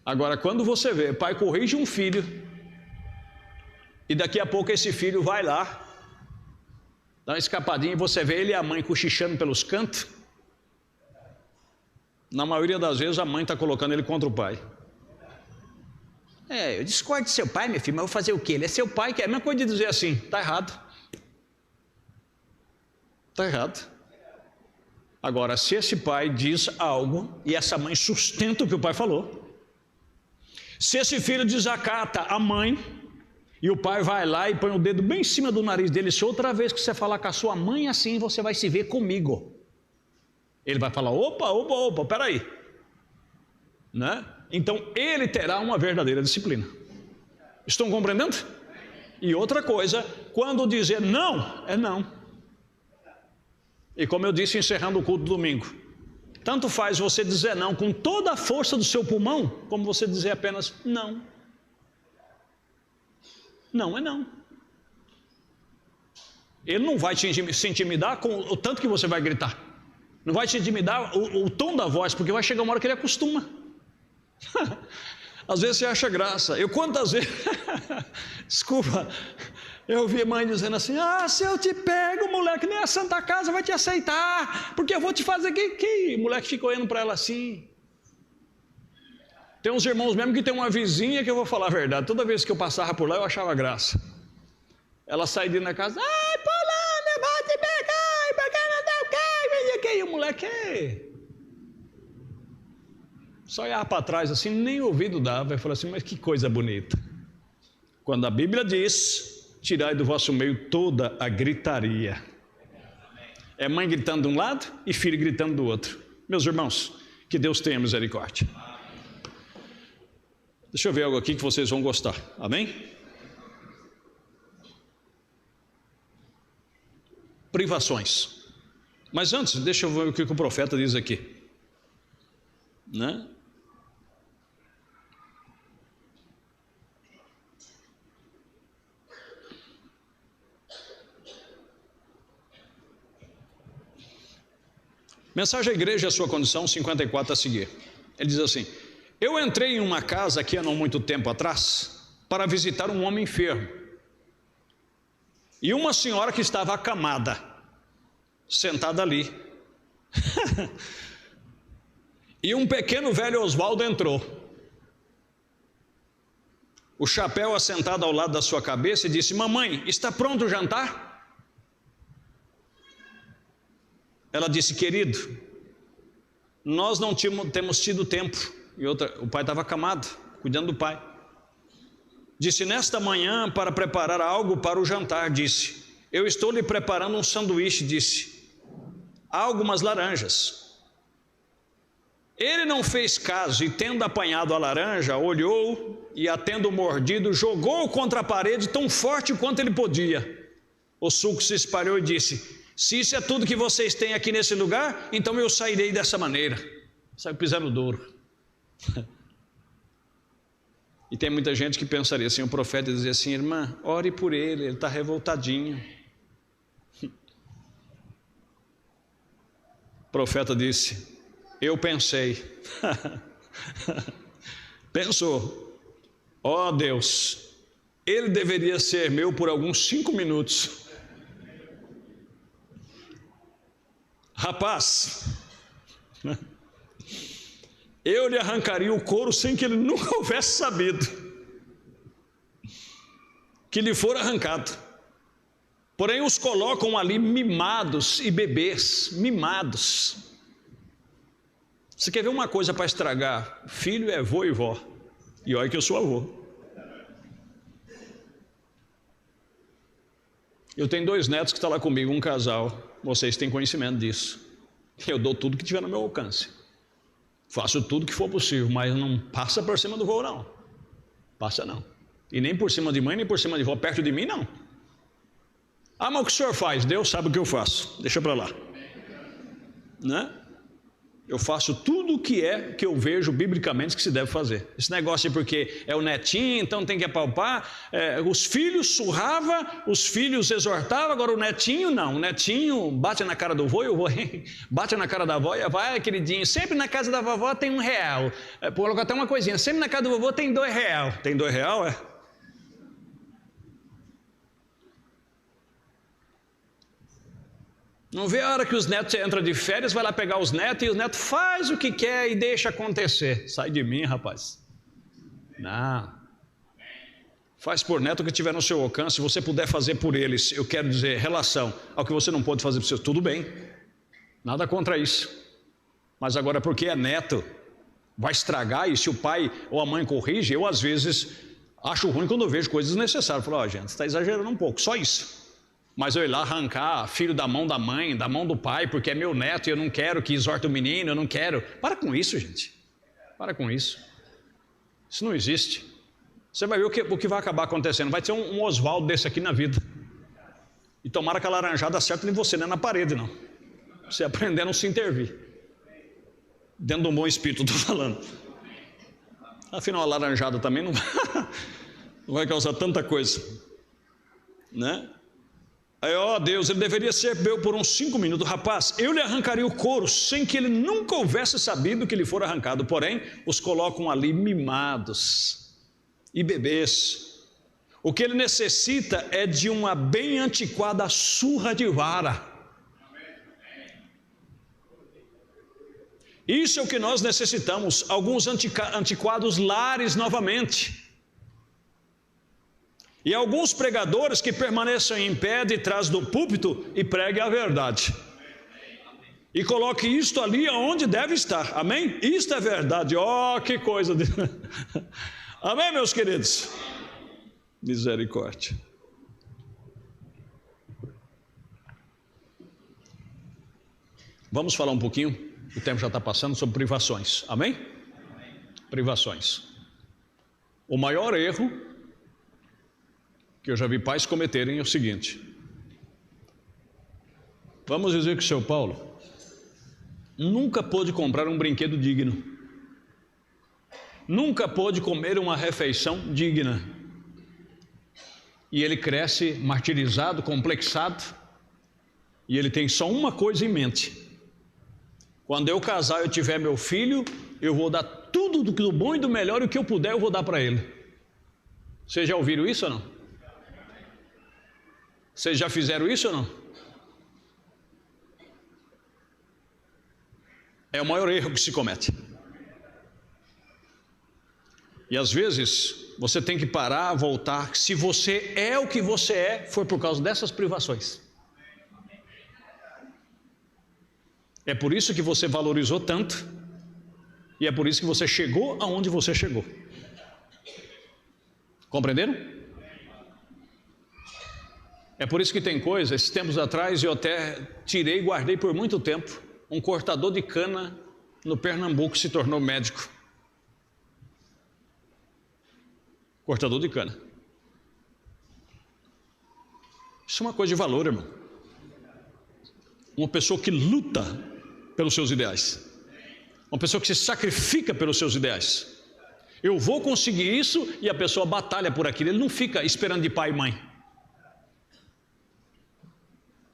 Agora quando você vê, pai corrige um filho, e daqui a pouco esse filho vai lá, dá uma escapadinha, e você vê ele e a mãe cochichando pelos cantos, na maioria das vezes a mãe está colocando ele contra o pai. Eu discordo de seu pai, meu filho, mas eu vou fazer o quê? Ele é seu pai, que é a mesma coisa de dizer assim: está errado. Está errado. Agora, se esse pai diz algo e essa mãe sustenta o que o pai falou, se esse filho desacata a mãe e o pai vai lá e põe o dedo bem em cima do nariz dele: se outra vez que você falar com a sua mãe assim, você vai se ver comigo. Ele vai falar: opa, peraí, né? Então ele terá uma verdadeira disciplina. Estão compreendendo? E outra coisa, quando dizer não, é não. E como eu disse encerrando o culto domingo, tanto faz você dizer não com toda a força do seu pulmão, como você dizer apenas não. Não é não. Ele não vai se intimidar com o tanto que você vai gritar. Não vai te intimidar o tom da voz, porque vai chegar uma hora que ele acostuma. Às vezes você acha graça. Eu quantas vezes desculpa, eu ouvi a mãe dizendo assim: se eu te pego, moleque, nem a Santa Casa vai te aceitar, porque eu vou te fazer que o moleque fica olhando para ela assim. Tem uns irmãos mesmo que tem uma vizinha, que eu vou falar a verdade, toda vez que eu passava por lá eu achava graça. Ela sai dentro da casa: ai, Paulana, eu vou te pegar, porque não deu quem, e o moleque só olhava para trás assim, nem ouvido dava, e falava assim: mas que coisa bonita. Quando a Bíblia diz: tirai do vosso meio toda a gritaria. É mãe gritando de um lado e filho gritando do outro. Meus irmãos, que Deus tenha misericórdia. Deixa eu ver algo aqui que vocês vão gostar. Amém? Privações. Mas antes, deixa eu ver o que o profeta diz aqui, né? Mensagem à igreja e a sua condição, 54 a seguir. Ele diz assim: eu entrei em uma casa aqui há não muito tempo atrás para visitar um homem enfermo. e uma senhora que estava acamada, sentada ali. E um pequeno velho Oswaldo entrou. O chapéu assentado ao lado da sua cabeça e disse: mamãe, está pronto o jantar? Ela disse: querido, nós não temos tido tempo. E o pai estava acamado, cuidando do pai. Disse: nesta manhã, para preparar algo para o jantar, disse, eu estou lhe preparando um sanduíche, disse, há algumas laranjas. Ele não fez caso e, tendo apanhado a laranja, olhou e, a tendo mordido, jogou contra a parede tão forte quanto ele podia. O suco se espalhou e disse: se isso é tudo que vocês têm aqui nesse lugar, então eu sairei dessa maneira. Saiu pisando duro. E tem muita gente que pensaria assim, o profeta dizia assim: irmã, ore por ele está revoltadinho. O profeta disse: eu pensei. Pensou: ó Deus, ele deveria ser meu por alguns 5 minutos. Rapaz, eu lhe arrancaria o couro sem que ele nunca houvesse sabido que lhe for arrancado. Porém os colocam ali mimados e bebês, mimados. Você quer ver uma coisa para estragar? Filho é vô e vó. E olha que eu sou avô. Eu tenho 2 netos que estão lá comigo, um casal. Vocês têm conhecimento disso. Eu dou tudo que tiver no meu alcance. Faço tudo que for possível, mas não passa por cima do vô, não. Passa não. E nem por cima de mãe, nem por cima de vó, perto de mim, não. Ah, mas o que o senhor faz? Deus sabe o que eu faço. Deixa para lá. Né? Eu faço tudo o que eu vejo biblicamente que se deve fazer. Esse negócio porque é o netinho, então tem que apalpar. Os filhos surrava, os filhos exortava, agora o netinho não. O netinho bate na cara do vô e o vô bate na cara da avó e a avó: ai, queridinho, sempre na casa da vovó tem R$1. Coloca até uma coisinha, sempre na casa do vovô tem R$2. Tem R$2, é? Não vê a hora que os netos entram de férias, vai lá pegar os netos e os netos faz o que quer e deixa acontecer. Sai de mim, rapaz. Não. Faz por neto o que tiver no seu alcance. Se você puder fazer por eles, eu quero dizer, relação ao que você não pode fazer por seus, tudo bem. Nada contra isso. Mas agora, porque é neto, vai estragar, e se o pai ou a mãe corrige, eu às vezes acho ruim quando eu vejo coisas desnecessárias. Falo: ó, gente, você está exagerando um pouco, só isso. Mas eu ir lá arrancar filho da mão da mãe, da mão do pai, porque é meu neto e eu não quero que exorte o menino, eu não quero. Para com isso, gente. Para com isso. Isso não existe. Você vai ver o que vai acabar acontecendo. Vai ter um Oswaldo desse aqui na vida. E tomara que a laranjada acerte em você, não é na parede, não. Você aprender a não se intervir. Dentro de um bom espírito, estou falando. Afinal, a laranjada também não vai causar tanta coisa. Né? Aí, ó Deus, ele deveria ser meu por uns 5 minutos. Rapaz, eu lhe arrancaria o couro sem que ele nunca houvesse sabido que lhe for arrancado. Porém, os colocam ali mimados e bebês. O que ele necessita é de uma bem antiquada surra de vara. Isso é o que nós necessitamos, alguns antiquados lares novamente. E alguns pregadores que permaneçam em pé de trás do púlpito e preguem a verdade. E coloque isto ali onde deve estar. Amém? Isto é verdade. Oh, que coisa. Amém, meus queridos? Misericórdia. Vamos falar um pouquinho, o tempo já está passando, sobre privações. Amém? Privações. O maior erro que eu já vi pais cometerem é o seguinte: vamos dizer que o seu Paulo nunca pôde comprar um brinquedo digno, nunca pôde comer uma refeição digna, e ele cresce martirizado, complexado, e ele tem só uma coisa em mente: quando eu casar e eu tiver meu filho, eu vou dar tudo do bom e do melhor, e o que eu puder eu vou dar para ele. Vocês já ouviram isso ou não? Vocês já fizeram isso ou não? É o maior erro que se comete. E às vezes você tem que parar, voltar. Se você é o que você é, foi por causa dessas privações. É por isso que você valorizou tanto. E é por isso que você chegou aonde você chegou. Compreenderam? É por isso que tem coisa. Esses tempos atrás eu até tirei e guardei por muito tempo. Um cortador de cana no Pernambuco se tornou médico. Cortador de cana. Isso é uma coisa de valor, irmão. Uma pessoa que luta pelos seus ideais. Uma pessoa que se sacrifica pelos seus ideais. Eu vou conseguir isso, e a pessoa batalha por aquilo. Ele não fica esperando de pai e mãe.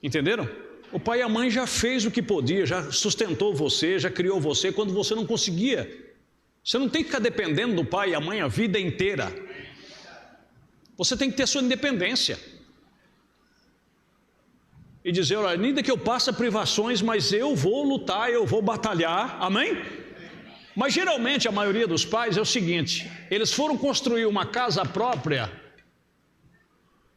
Entenderam? O pai e a mãe já fez o que podia, já sustentou você, já criou você quando você não conseguia. Você não tem que ficar dependendo do pai e a mãe a vida inteira. Você tem que ter sua independência. E dizer, olha, ainda que eu passe privações, mas eu vou lutar, eu vou batalhar, amém? Mas geralmente a maioria dos pais é o seguinte, eles foram construir uma casa própria,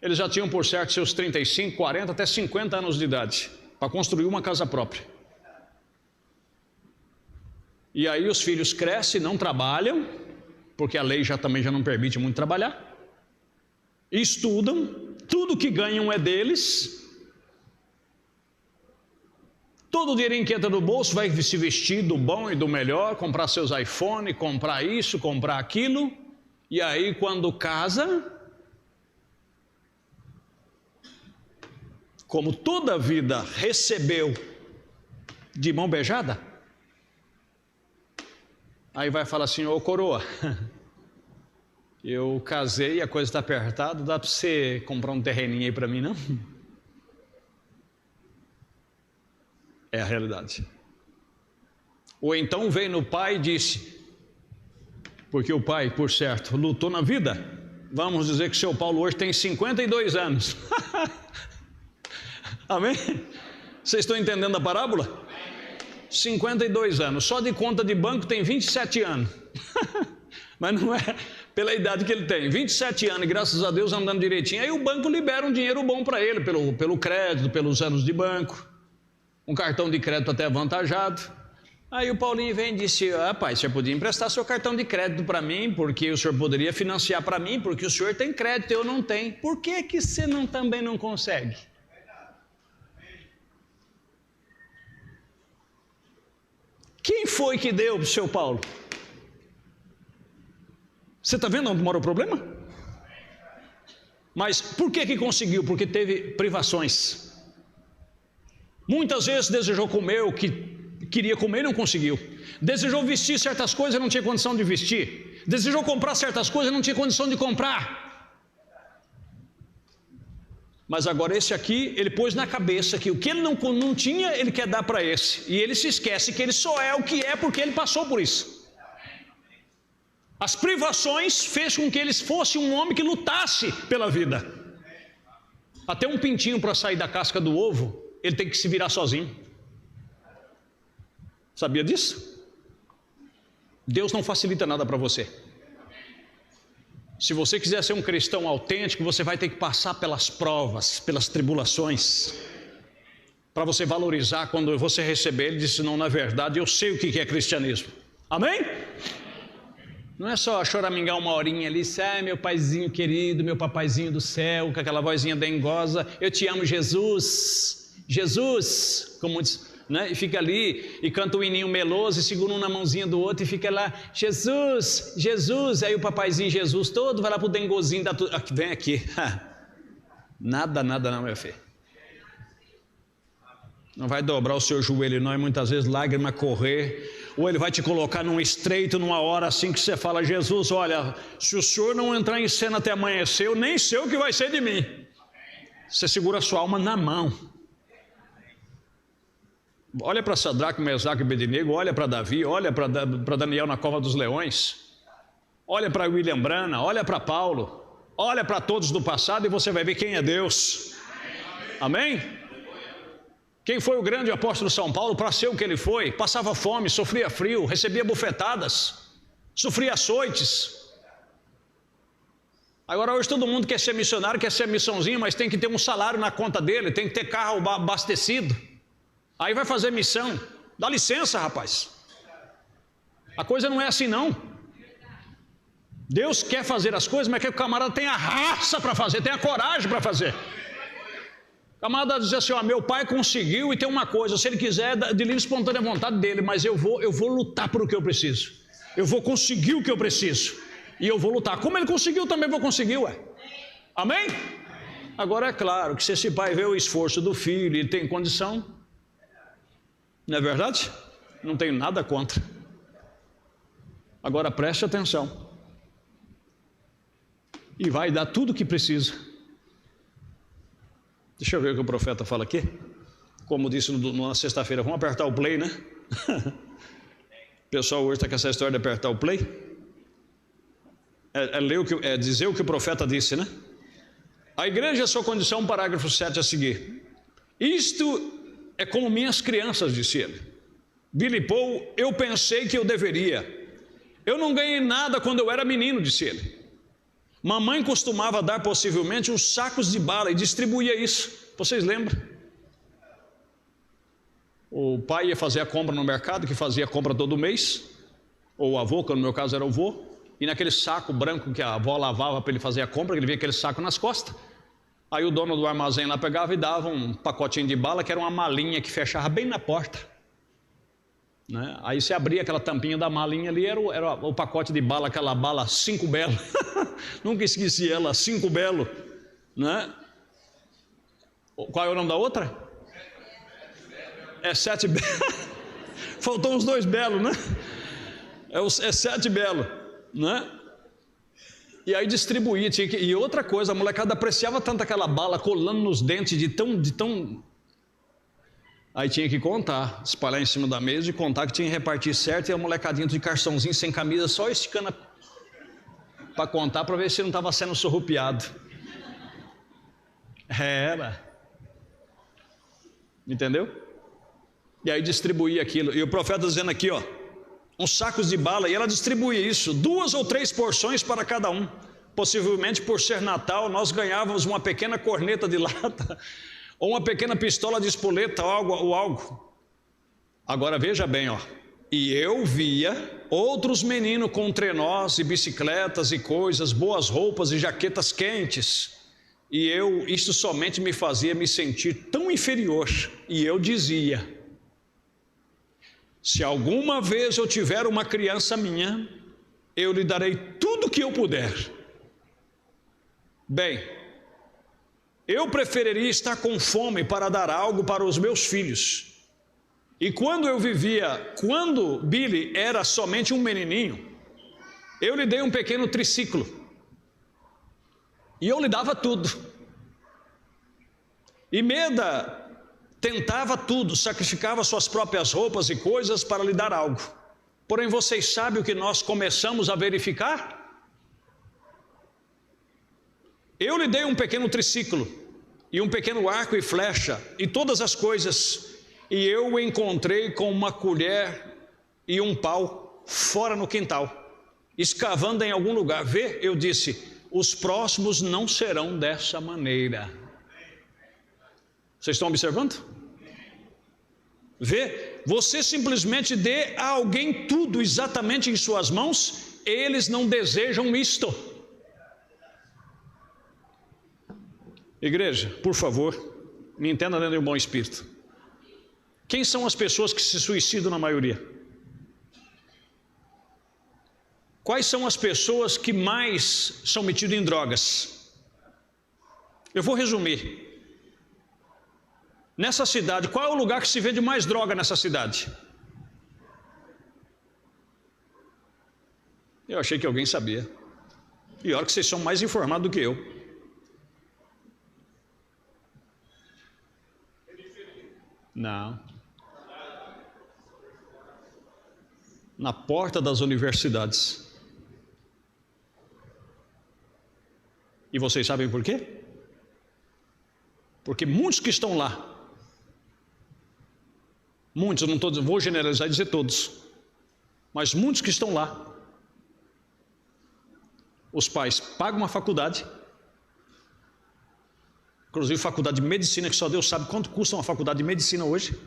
eles já tinham por certo seus 35, 40, até 50 anos de idade, para construir uma casa própria. E aí os filhos crescem, não trabalham, porque a lei também já não permite muito trabalhar, estudam, tudo que ganham é deles, todo o dinheirinho que entra no bolso vai se vestir do bom e do melhor, comprar seus iPhone, comprar isso, comprar aquilo, e aí quando casa, como toda a vida recebeu de mão beijada, aí vai falar assim, ô coroa, eu casei, a coisa está apertada, dá para você comprar um terreninho aí para mim, não? É a realidade. Ou então veio no pai e disse, porque o pai, por certo, lutou na vida, vamos dizer que seu Paulo hoje tem 52 anos. Amém? Vocês estão entendendo a parábola? 52 anos, só de conta de banco tem 27 anos. Mas não é pela idade que ele tem, 27 anos, e graças a Deus andando direitinho. Aí o banco libera um dinheiro bom para ele, pelo crédito, pelos anos de banco. Um cartão de crédito até avantajado. Aí o Paulinho vem e disse, pai, o senhor podia emprestar seu cartão de crédito para mim, porque o senhor poderia financiar para mim, porque o senhor tem crédito e eu não tenho. Por que que você também não consegue? Quem foi que deu para o seu Paulo? Você está vendo onde mora o problema? Mas por que conseguiu? Porque teve privações. Muitas vezes desejou comer o que queria comer e não conseguiu. Desejou vestir certas coisas e não tinha condição de vestir. Desejou comprar certas coisas e não tinha condição de comprar. Mas agora esse aqui, ele pôs na cabeça que o que ele não tinha, ele quer dar para esse. E ele se esquece que ele só é o que é porque ele passou por isso. As privações fez com que ele fosse um homem que lutasse pela vida. Até um pintinho para sair da casca do ovo, ele tem que se virar sozinho. Sabia disso? Deus não facilita nada para você. Se você quiser ser um cristão autêntico, você vai ter que passar pelas provas, pelas tribulações, para você valorizar quando você receber. Ele disse, não, na verdade eu sei o que é cristianismo. Amém? Não é só choramingar uma horinha ali, meu paizinho querido, meu papaizinho do céu, com aquela vozinha dengosa, eu te amo, Jesus, Jesus, como diz, né? E fica ali e canta um hininho meloso e segura um na mãozinha do outro e fica lá, Jesus, Jesus, aí o papaizinho Jesus todo vai lá pro dengozinho, vem aqui, nada não, meu filho. Não vai dobrar o seu joelho não, e muitas vezes lágrima correr, ou ele vai te colocar num estreito numa hora assim que você fala, Jesus, olha, se o senhor não entrar em cena até amanhecer, eu nem sei o que vai ser de mim. Você segura a sua alma na mão. Olha para Sadraque, Mesaque e Abednego, olha para Davi, olha para Daniel na cova dos leões, olha para William Branham, olha para Paulo, olha para todos do passado e você vai ver quem é Deus. Amém? Quem foi o grande apóstolo São Paulo para ser o que ele foi? Passava fome, sofria frio, recebia bufetadas, sofria açoites. Agora hoje todo mundo quer ser missionário, quer ser missãozinho, mas tem que ter um salário na conta dele, tem que ter carro abastecido. Aí vai fazer missão. Dá licença, rapaz. A coisa não é assim não. Deus quer fazer as coisas, mas quer que o camarada tenha a raça para fazer, tenha a coragem para fazer. O camarada diz assim, ó, meu pai conseguiu e tem uma coisa, se ele quiser, de livre e espontânea vontade dele, mas eu vou lutar por o que eu preciso. Eu vou conseguir o que eu preciso. E eu vou lutar. Como ele conseguiu, também vou conseguir, ué. Amém? Agora é claro que se esse pai vê o esforço do filho e tem condição, não é verdade? Não tenho nada contra. Agora preste atenção. E vai dar tudo o que precisa. Deixa eu ver o que o profeta fala aqui. Como disse na sexta-feira, vamos apertar o play, né? O pessoal hoje está com essa história de apertar o play. É dizer o que o profeta disse, né? A igreja, sua condição, parágrafo 7 a seguir. Isto é como minhas crianças, disse ele. Billy Paul, eu pensei que eu deveria. Eu não ganhei nada quando eu era menino, disse ele. Mamãe costumava dar possivelmente uns sacos de bala e distribuía isso. Vocês lembram? O pai ia fazer a compra no mercado, que fazia a compra todo mês. Ou o avô, que no meu caso era o avô. E naquele saco branco que a avó lavava para ele fazer a compra, ele vinha aquele saco nas costas. Aí o dono do armazém lá pegava e dava um pacotinho de bala, que era uma malinha que fechava bem na porta, né? Aí você abria aquela tampinha da malinha ali, era o pacote de bala, aquela bala 5 belo. Nunca esqueci ela, 5 belo, né? Qual é o nome da outra? É 7 belo. Faltou uns 2 belos, né? É 7 belo, né? E aí distribuía, e outra coisa, a molecada apreciava tanto aquela bala colando nos dentes de tão... Aí tinha que contar, espalhar em cima da mesa e contar que tinha que repartir certo, e a molecadinha de carçãozinho sem camisa, só esticando para contar, para ver se não estava sendo surrupiado. Era. Entendeu? E aí distribuía aquilo, e o profeta dizendo aqui, ó, uns sacos de bala, e ela distribuía isso, 2 ou 3 porções para cada um. Possivelmente por ser Natal, nós ganhávamos uma pequena corneta de lata, ou uma pequena pistola de espoleta, ou algo. Agora veja bem, ó. E eu via outros meninos com trenós e bicicletas e coisas, boas roupas e jaquetas quentes. E isto somente me fazia me sentir tão inferior. E eu dizia: se alguma vez eu tiver uma criança minha, eu lhe darei tudo o que eu puder. Bem, eu preferiria estar com fome para dar algo para os meus filhos. E quando Billy era somente um menininho, eu lhe dei um pequeno triciclo. E eu lhe dava tudo. E Meda tentava tudo, sacrificava suas próprias roupas e coisas para lhe dar algo. Porém, vocês sabem o que nós começamos a verificar? Eu lhe dei um pequeno triciclo, e um pequeno arco e flecha, e todas as coisas, e eu o encontrei com uma colher e um pau fora no quintal, escavando em algum lugar. Vê, eu disse, os próximos não serão dessa maneira. Vocês estão observando? Vê, você simplesmente dê a alguém tudo exatamente em suas mãos, eles não desejam isto. Igreja, por favor, me entenda dentro de um bom espírito. Quem são as pessoas que se suicidam na maioria? Quais são as pessoas que mais são metidas em drogas? Eu vou resumir. Nessa cidade, qual é o lugar que se vende mais droga nessa cidade? Eu achei que alguém sabia. E olha que vocês são mais informados do que eu. Não. Na porta das universidades. E vocês sabem por quê? Porque muitos que estão lá, muitos, não vou generalizar e dizer todos, mas muitos que estão lá, os pais pagam uma faculdade, inclusive faculdade de medicina, que só Deus sabe quanto custa uma faculdade de medicina hoje.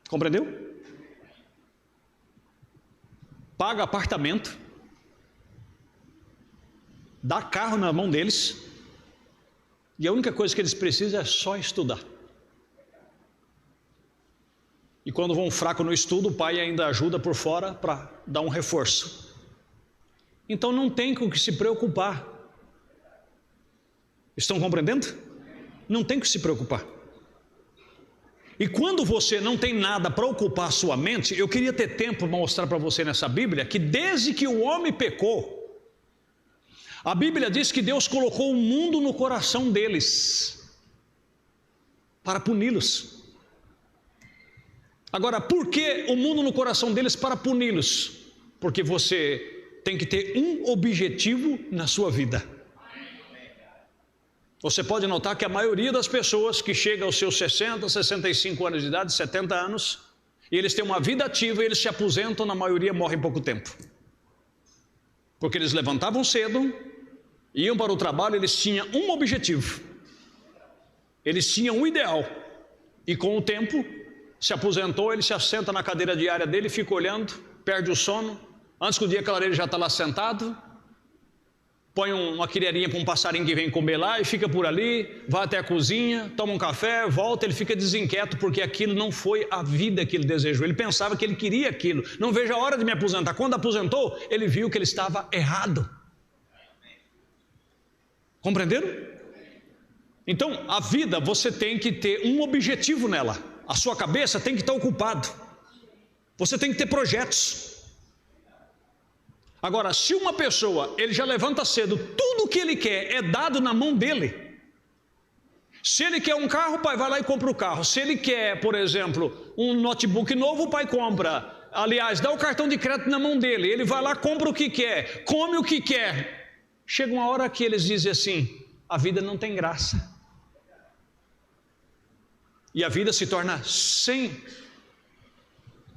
Compreendeu? Paga apartamento, dá carro na mão deles, e a única coisa que eles precisam é só estudar. E quando vão fraco no estudo, o pai ainda ajuda por fora para dar um reforço. Então não tem com o que se preocupar. Estão compreendendo? Não tem com o que se preocupar. E quando você não tem nada para ocupar a sua mente, eu queria ter tempo para mostrar para você nessa Bíblia que desde que o homem pecou, a Bíblia diz que Deus colocou o mundo no coração deles para puni-los. Agora, por que o mundo no coração deles para puni-los? Porque você tem que ter um objetivo na sua vida. Você pode notar que a maioria das pessoas que chega aos seus 60, 65 anos de idade, 70 anos, e eles têm uma vida ativa e eles se aposentam, na maioria morrem em pouco tempo. Porque eles levantavam cedo, iam para o trabalho, eles tinham um objetivo, eles tinham um ideal, e com o tempo, se aposentou, ele se assenta na cadeira diária dele, fica olhando, perde o sono, antes que o dia clareie ele já está lá sentado, põe uma colherinha para um passarinho que vem comer lá e fica por ali, vai até a cozinha, toma um café, volta, ele fica desinquieto porque aquilo não foi a vida que ele desejou, ele pensava que ele queria aquilo, não vejo a hora de me aposentar. Quando aposentou, ele viu que ele estava errado. Compreenderam? Então, a vida, você tem que ter um objetivo nela, a sua cabeça tem que estar ocupada, você tem que ter projetos. Agora, se uma pessoa, ele já levanta cedo, tudo o que ele quer é dado na mão dele. Se ele quer um carro, o pai vai lá e compra o carro. Se ele quer, por exemplo, um notebook novo, o pai compra. Aliás, dá o cartão de crédito na mão dele. Ele vai lá, compra o que quer, come o que quer. Chega uma hora que eles dizem assim, a vida não tem graça. E a vida se torna sem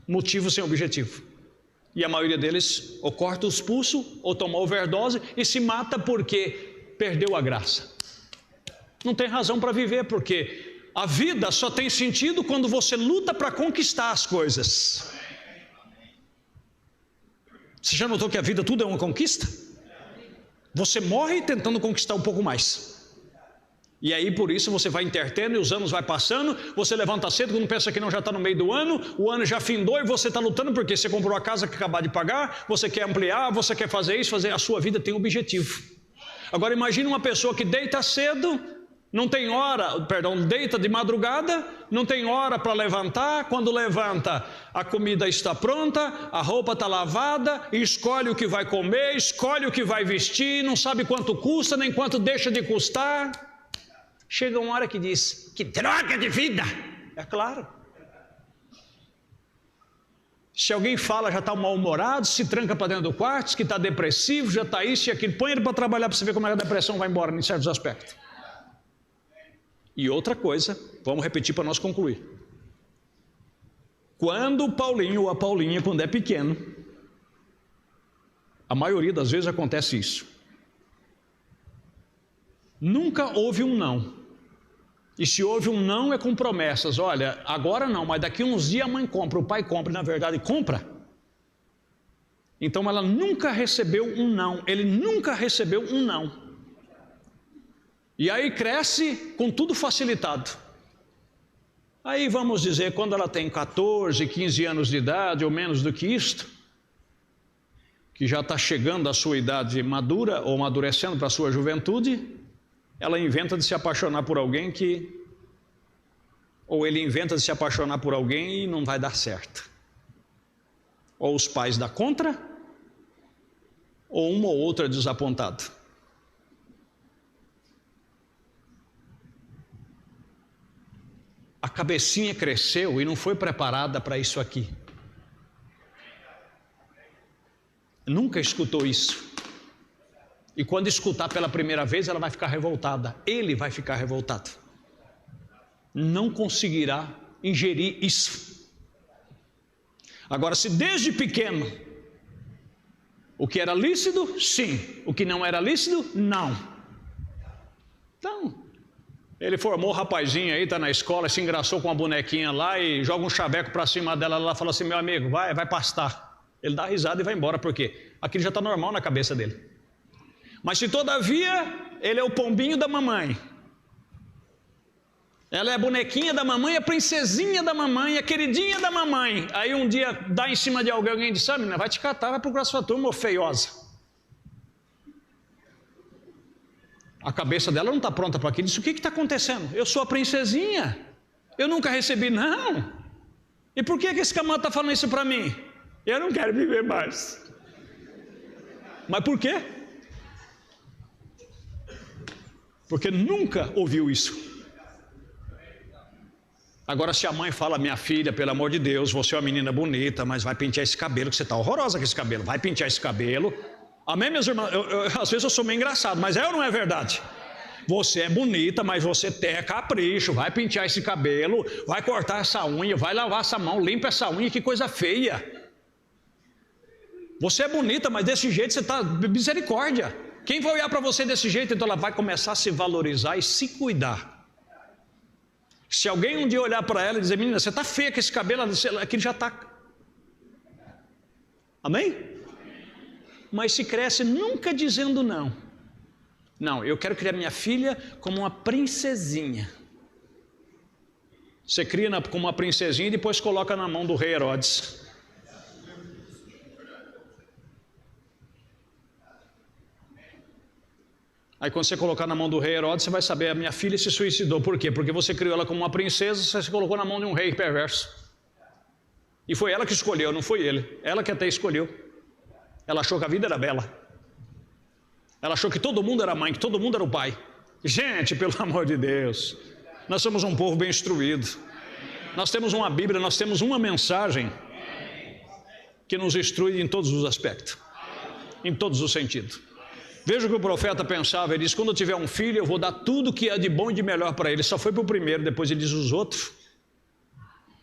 motivo, sem objetivo. E a maioria deles ou corta os pulsos, ou toma overdose e se mata porque perdeu a graça. Não tem razão para viver, porque a vida só tem sentido quando você luta para conquistar as coisas. Você já notou que a vida tudo é uma conquista? Você morre tentando conquistar um pouco mais. E aí por isso você vai intertendo e os anos vai passando, você levanta cedo quando pensa que não já está no meio do ano, o ano já findou e você está lutando porque você comprou a casa que acabar de pagar, você quer ampliar, você quer fazer isso, a sua vida tem um objetivo. Agora imagine uma pessoa que deita cedo, não tem hora, deita de madrugada, não tem hora para levantar, quando levanta a comida está pronta, a roupa está lavada, escolhe o que vai comer, escolhe o que vai vestir, não sabe quanto custa nem quanto deixa de custar. Chega uma hora que diz, que droga de vida, é claro. Se alguém fala, já está mal-humorado, se tranca para dentro do quarto, diz que está depressivo, já está isso e aquilo, põe ele para trabalhar para você ver como é que a depressão vai embora em certos aspectos. E outra coisa, vamos repetir para nós concluir. Quando o Paulinho ou a Paulinha, quando é pequeno, a maioria das vezes acontece isso. Nunca houve um não. E se houve um não é com promessas, olha, agora não, mas daqui uns dias a mãe compra, o pai compra, e na verdade compra. Então ela nunca recebeu um não, ele nunca recebeu um não. E aí cresce com tudo facilitado. Aí vamos dizer, quando ela tem 14, 15 anos de idade, ou menos do que isto, que já está chegando à sua idade madura, ou amadurecendo para a sua juventude, ela inventa de se apaixonar por alguém ou ele inventa de se apaixonar por alguém e não vai dar certo. Ou os pais dão contra, ou uma ou outra desapontado. A cabecinha cresceu e não foi preparada para isso aqui. Nunca escutou isso. E quando escutar pela primeira vez, ela vai ficar revoltada. Ele vai ficar revoltado. Não conseguirá ingerir isso. Agora, se desde pequeno, o que era lícito, sim. O que não era lícito, não. Então, ele formou o rapazinho aí, está na escola, se engraçou com a bonequinha lá e joga um chaveco para cima dela. Ela fala assim: meu amigo, vai pastar. Ele dá risada e vai embora, por quê? Aquilo já está normal na cabeça dele. Mas se todavia ele é o pombinho da mamãe, ela é a bonequinha da mamãe, a princesinha da mamãe, a queridinha da mamãe, aí um dia dá em cima de alguém diz: menina, vai te catar, vai procurar sua turma, ô feiosa. A cabeça dela não está pronta para aquilo. Diz: o que está acontecendo? Eu sou a princesinha, eu nunca recebi, não. E por que esse camarada está falando isso para mim? Eu não quero viver mais. Mas por quê? Porque nunca ouviu isso. Agora, se a mãe fala: minha filha, pelo amor de Deus, você é uma menina bonita, mas vai pentear esse cabelo, que você está horrorosa com esse cabelo, vai pentear esse cabelo. Amém, meus irmãos? Às vezes eu sou meio engraçado, mas é ou não é verdade? Você é bonita, mas você tem capricho, vai pentear esse cabelo, vai cortar essa unha, vai lavar essa mão, limpa essa unha, que coisa feia. Você é bonita, mas desse jeito você está, misericórdia. Quem vai olhar para você desse jeito? Então ela vai começar a se valorizar e se cuidar. Se alguém um dia olhar para ela e dizer: menina, você está feia com esse cabelo, aquilo já está. Amém? Mas se cresce nunca dizendo não. Não, eu quero criar minha filha como uma princesinha. Você cria como uma princesinha e depois coloca na mão do rei Herodes. Aí quando você colocar na mão do rei Herodes, você vai saber: a minha filha se suicidou. Por quê? Porque você criou ela como uma princesa, você se colocou na mão de um rei perverso. E foi ela que escolheu, não foi ele. Ela que até escolheu. Ela achou que a vida era bela. Ela achou que todo mundo era mãe, que todo mundo era o pai. Gente, pelo amor de Deus, nós somos um povo bem instruído. Nós temos uma Bíblia, nós temos uma mensagem que nos instrui em todos os aspectos, em todos os sentidos. Veja o que o profeta pensava. Ele disse: quando eu tiver um filho, eu vou dar tudo que é de bom e de melhor para ele. Só foi para o primeiro, depois ele diz: os outros.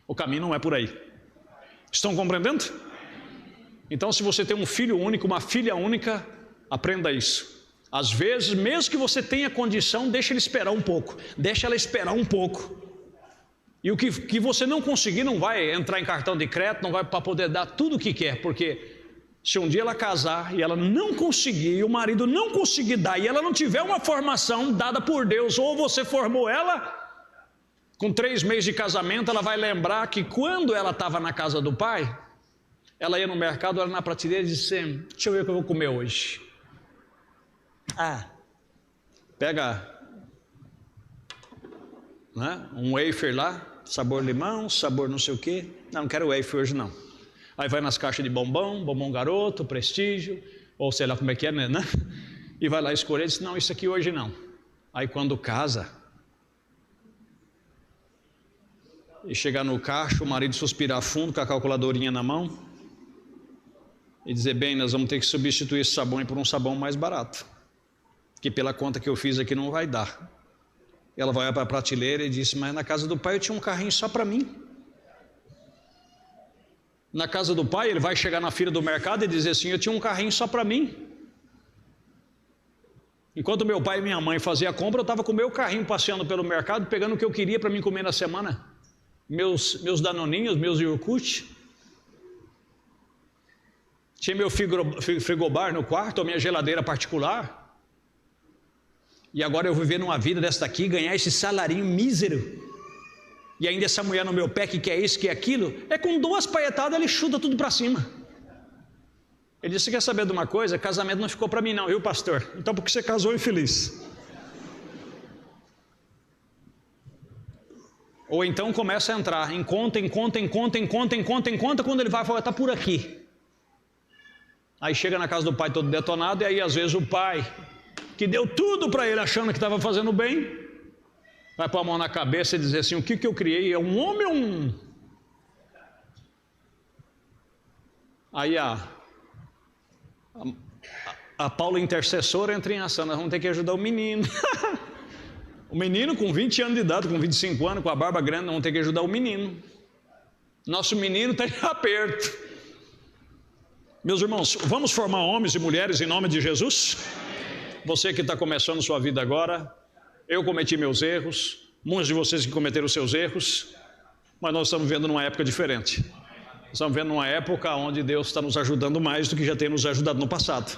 O caminho não é por aí. Estão compreendendo? Então, se você tem um filho único, uma filha única, aprenda isso. Às vezes, mesmo que você tenha condição, deixa ele esperar um pouco. Deixa ela esperar um pouco. E o que você não conseguir, não vai entrar em cartão de crédito, não vai para poder dar tudo o que quer. Porque se um dia ela casar e ela não conseguir, e o marido não conseguir dar, e ela não tiver uma formação dada por Deus, ou você formou ela, com 3 meses de casamento, ela vai lembrar que quando ela estava na casa do pai, ela ia no mercado, ela na prateleira e disse: deixa eu ver o que eu vou comer hoje. Pega, né, um wafer lá, sabor limão, sabor não sei o quê. Não quero wafer hoje não. Aí vai nas caixas de bombom, bombom garoto, prestígio, ou sei lá como é que é, né? E vai lá escolher e diz: não, isso aqui hoje não. Aí quando casa, e chegar no caixa, o marido suspirar fundo com a calculadorinha na mão e dizer: bem, nós vamos ter que substituir esse sabão por um sabão mais barato, que pela conta que eu fiz aqui não vai dar. Ela vai para a prateleira e disse: mas na casa do pai eu tinha um carrinho só para mim. Na casa do pai ele vai chegar na fila do mercado e dizer assim: eu tinha um carrinho só para mim. Enquanto meu pai e minha mãe faziam a compra, eu estava com o meu carrinho passeando pelo mercado, pegando o que eu queria para mim comer na semana. Meus danoninhos, meus iogurte. Tinha meu frigobar no quarto, a minha geladeira particular. E agora eu viver numa vida dessa daqui, ganhar esse salarinho mísero. E ainda essa mulher no meu pé que quer isso, que é aquilo. É com 2 paetadas ele chuta tudo para cima. Ele disse: você quer saber de uma coisa? Casamento não ficou para mim não, viu, pastor? Então por que você casou infeliz? Ou então começa a entrar em conta, quando ele vai falar: está por aqui. Aí chega na casa do pai todo detonado, e aí às vezes o pai, que deu tudo para ele achando que estava fazendo bem, vai pôr a mão na cabeça e dizer assim: o que eu criei? É um homem ou um... Aí a Paula intercessora entra em ação. Nós vamos ter que ajudar o menino. O menino com 20 anos de idade, com 25 anos, com a barba grande, nós vamos ter que ajudar o menino. Nosso menino está em aperto. Meus irmãos, vamos formar homens e mulheres em nome de Jesus? Você que está começando sua vida agora, eu cometi meus erros, muitos de vocês que cometeram os seus erros, mas nós estamos vivendo numa época diferente. Nós estamos vivendo numa época onde Deus está nos ajudando mais do que já tem nos ajudado no passado.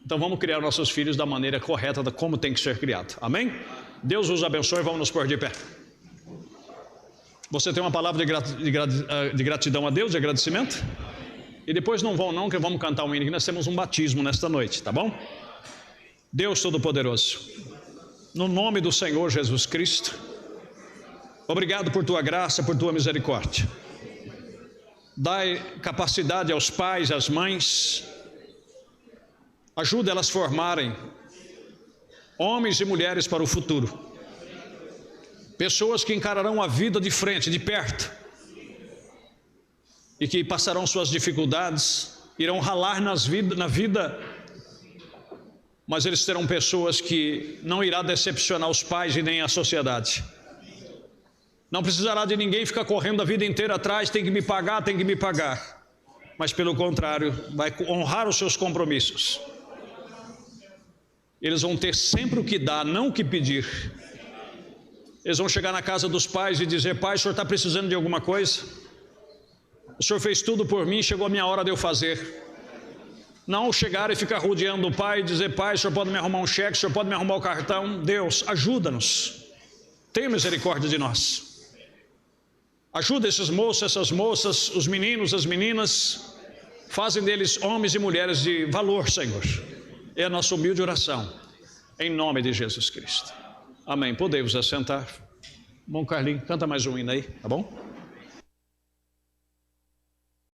Então vamos criar nossos filhos da maneira correta, da como tem que ser criado. Amém? Deus os abençoe, vamos nos pôr de pé. Você tem uma palavra de gratidão a Deus, de agradecimento? E depois não vão não, que vamos cantar um hino aqui, nós temos um batismo nesta noite, tá bom? Deus Todo-Poderoso, no nome do Senhor Jesus Cristo, obrigado por Tua graça, por Tua misericórdia. Dai capacidade aos pais, às mães, ajuda elas a formarem homens e mulheres para o futuro. Pessoas que encararão a vida de frente, de perto, e que passarão suas dificuldades, irão ralar na vida, mas eles serão pessoas que não irá decepcionar os pais e nem a sociedade. Não precisará de ninguém ficar correndo a vida inteira atrás, tem que me pagar, tem que me pagar. Mas pelo contrário, vai honrar os seus compromissos. Eles vão ter sempre o que dar, não o que pedir. Eles vão chegar na casa dos pais e dizer: pai, o senhor está precisando de alguma coisa? O senhor fez tudo por mim, chegou a minha hora de eu fazer. Não chegar e ficar rodeando o pai e dizer: pai, o senhor pode me arrumar um cheque, o senhor pode me arrumar o cartão. Deus, ajuda-nos, tenha misericórdia de nós. Ajuda esses moços, essas moças, os meninos, as meninas, fazem deles homens e mulheres de valor, Senhor. É a nossa humilde oração, em nome de Jesus Cristo. Amém. Podemos assentar. Bom, Carlinhos, canta mais um hino aí, tá bom?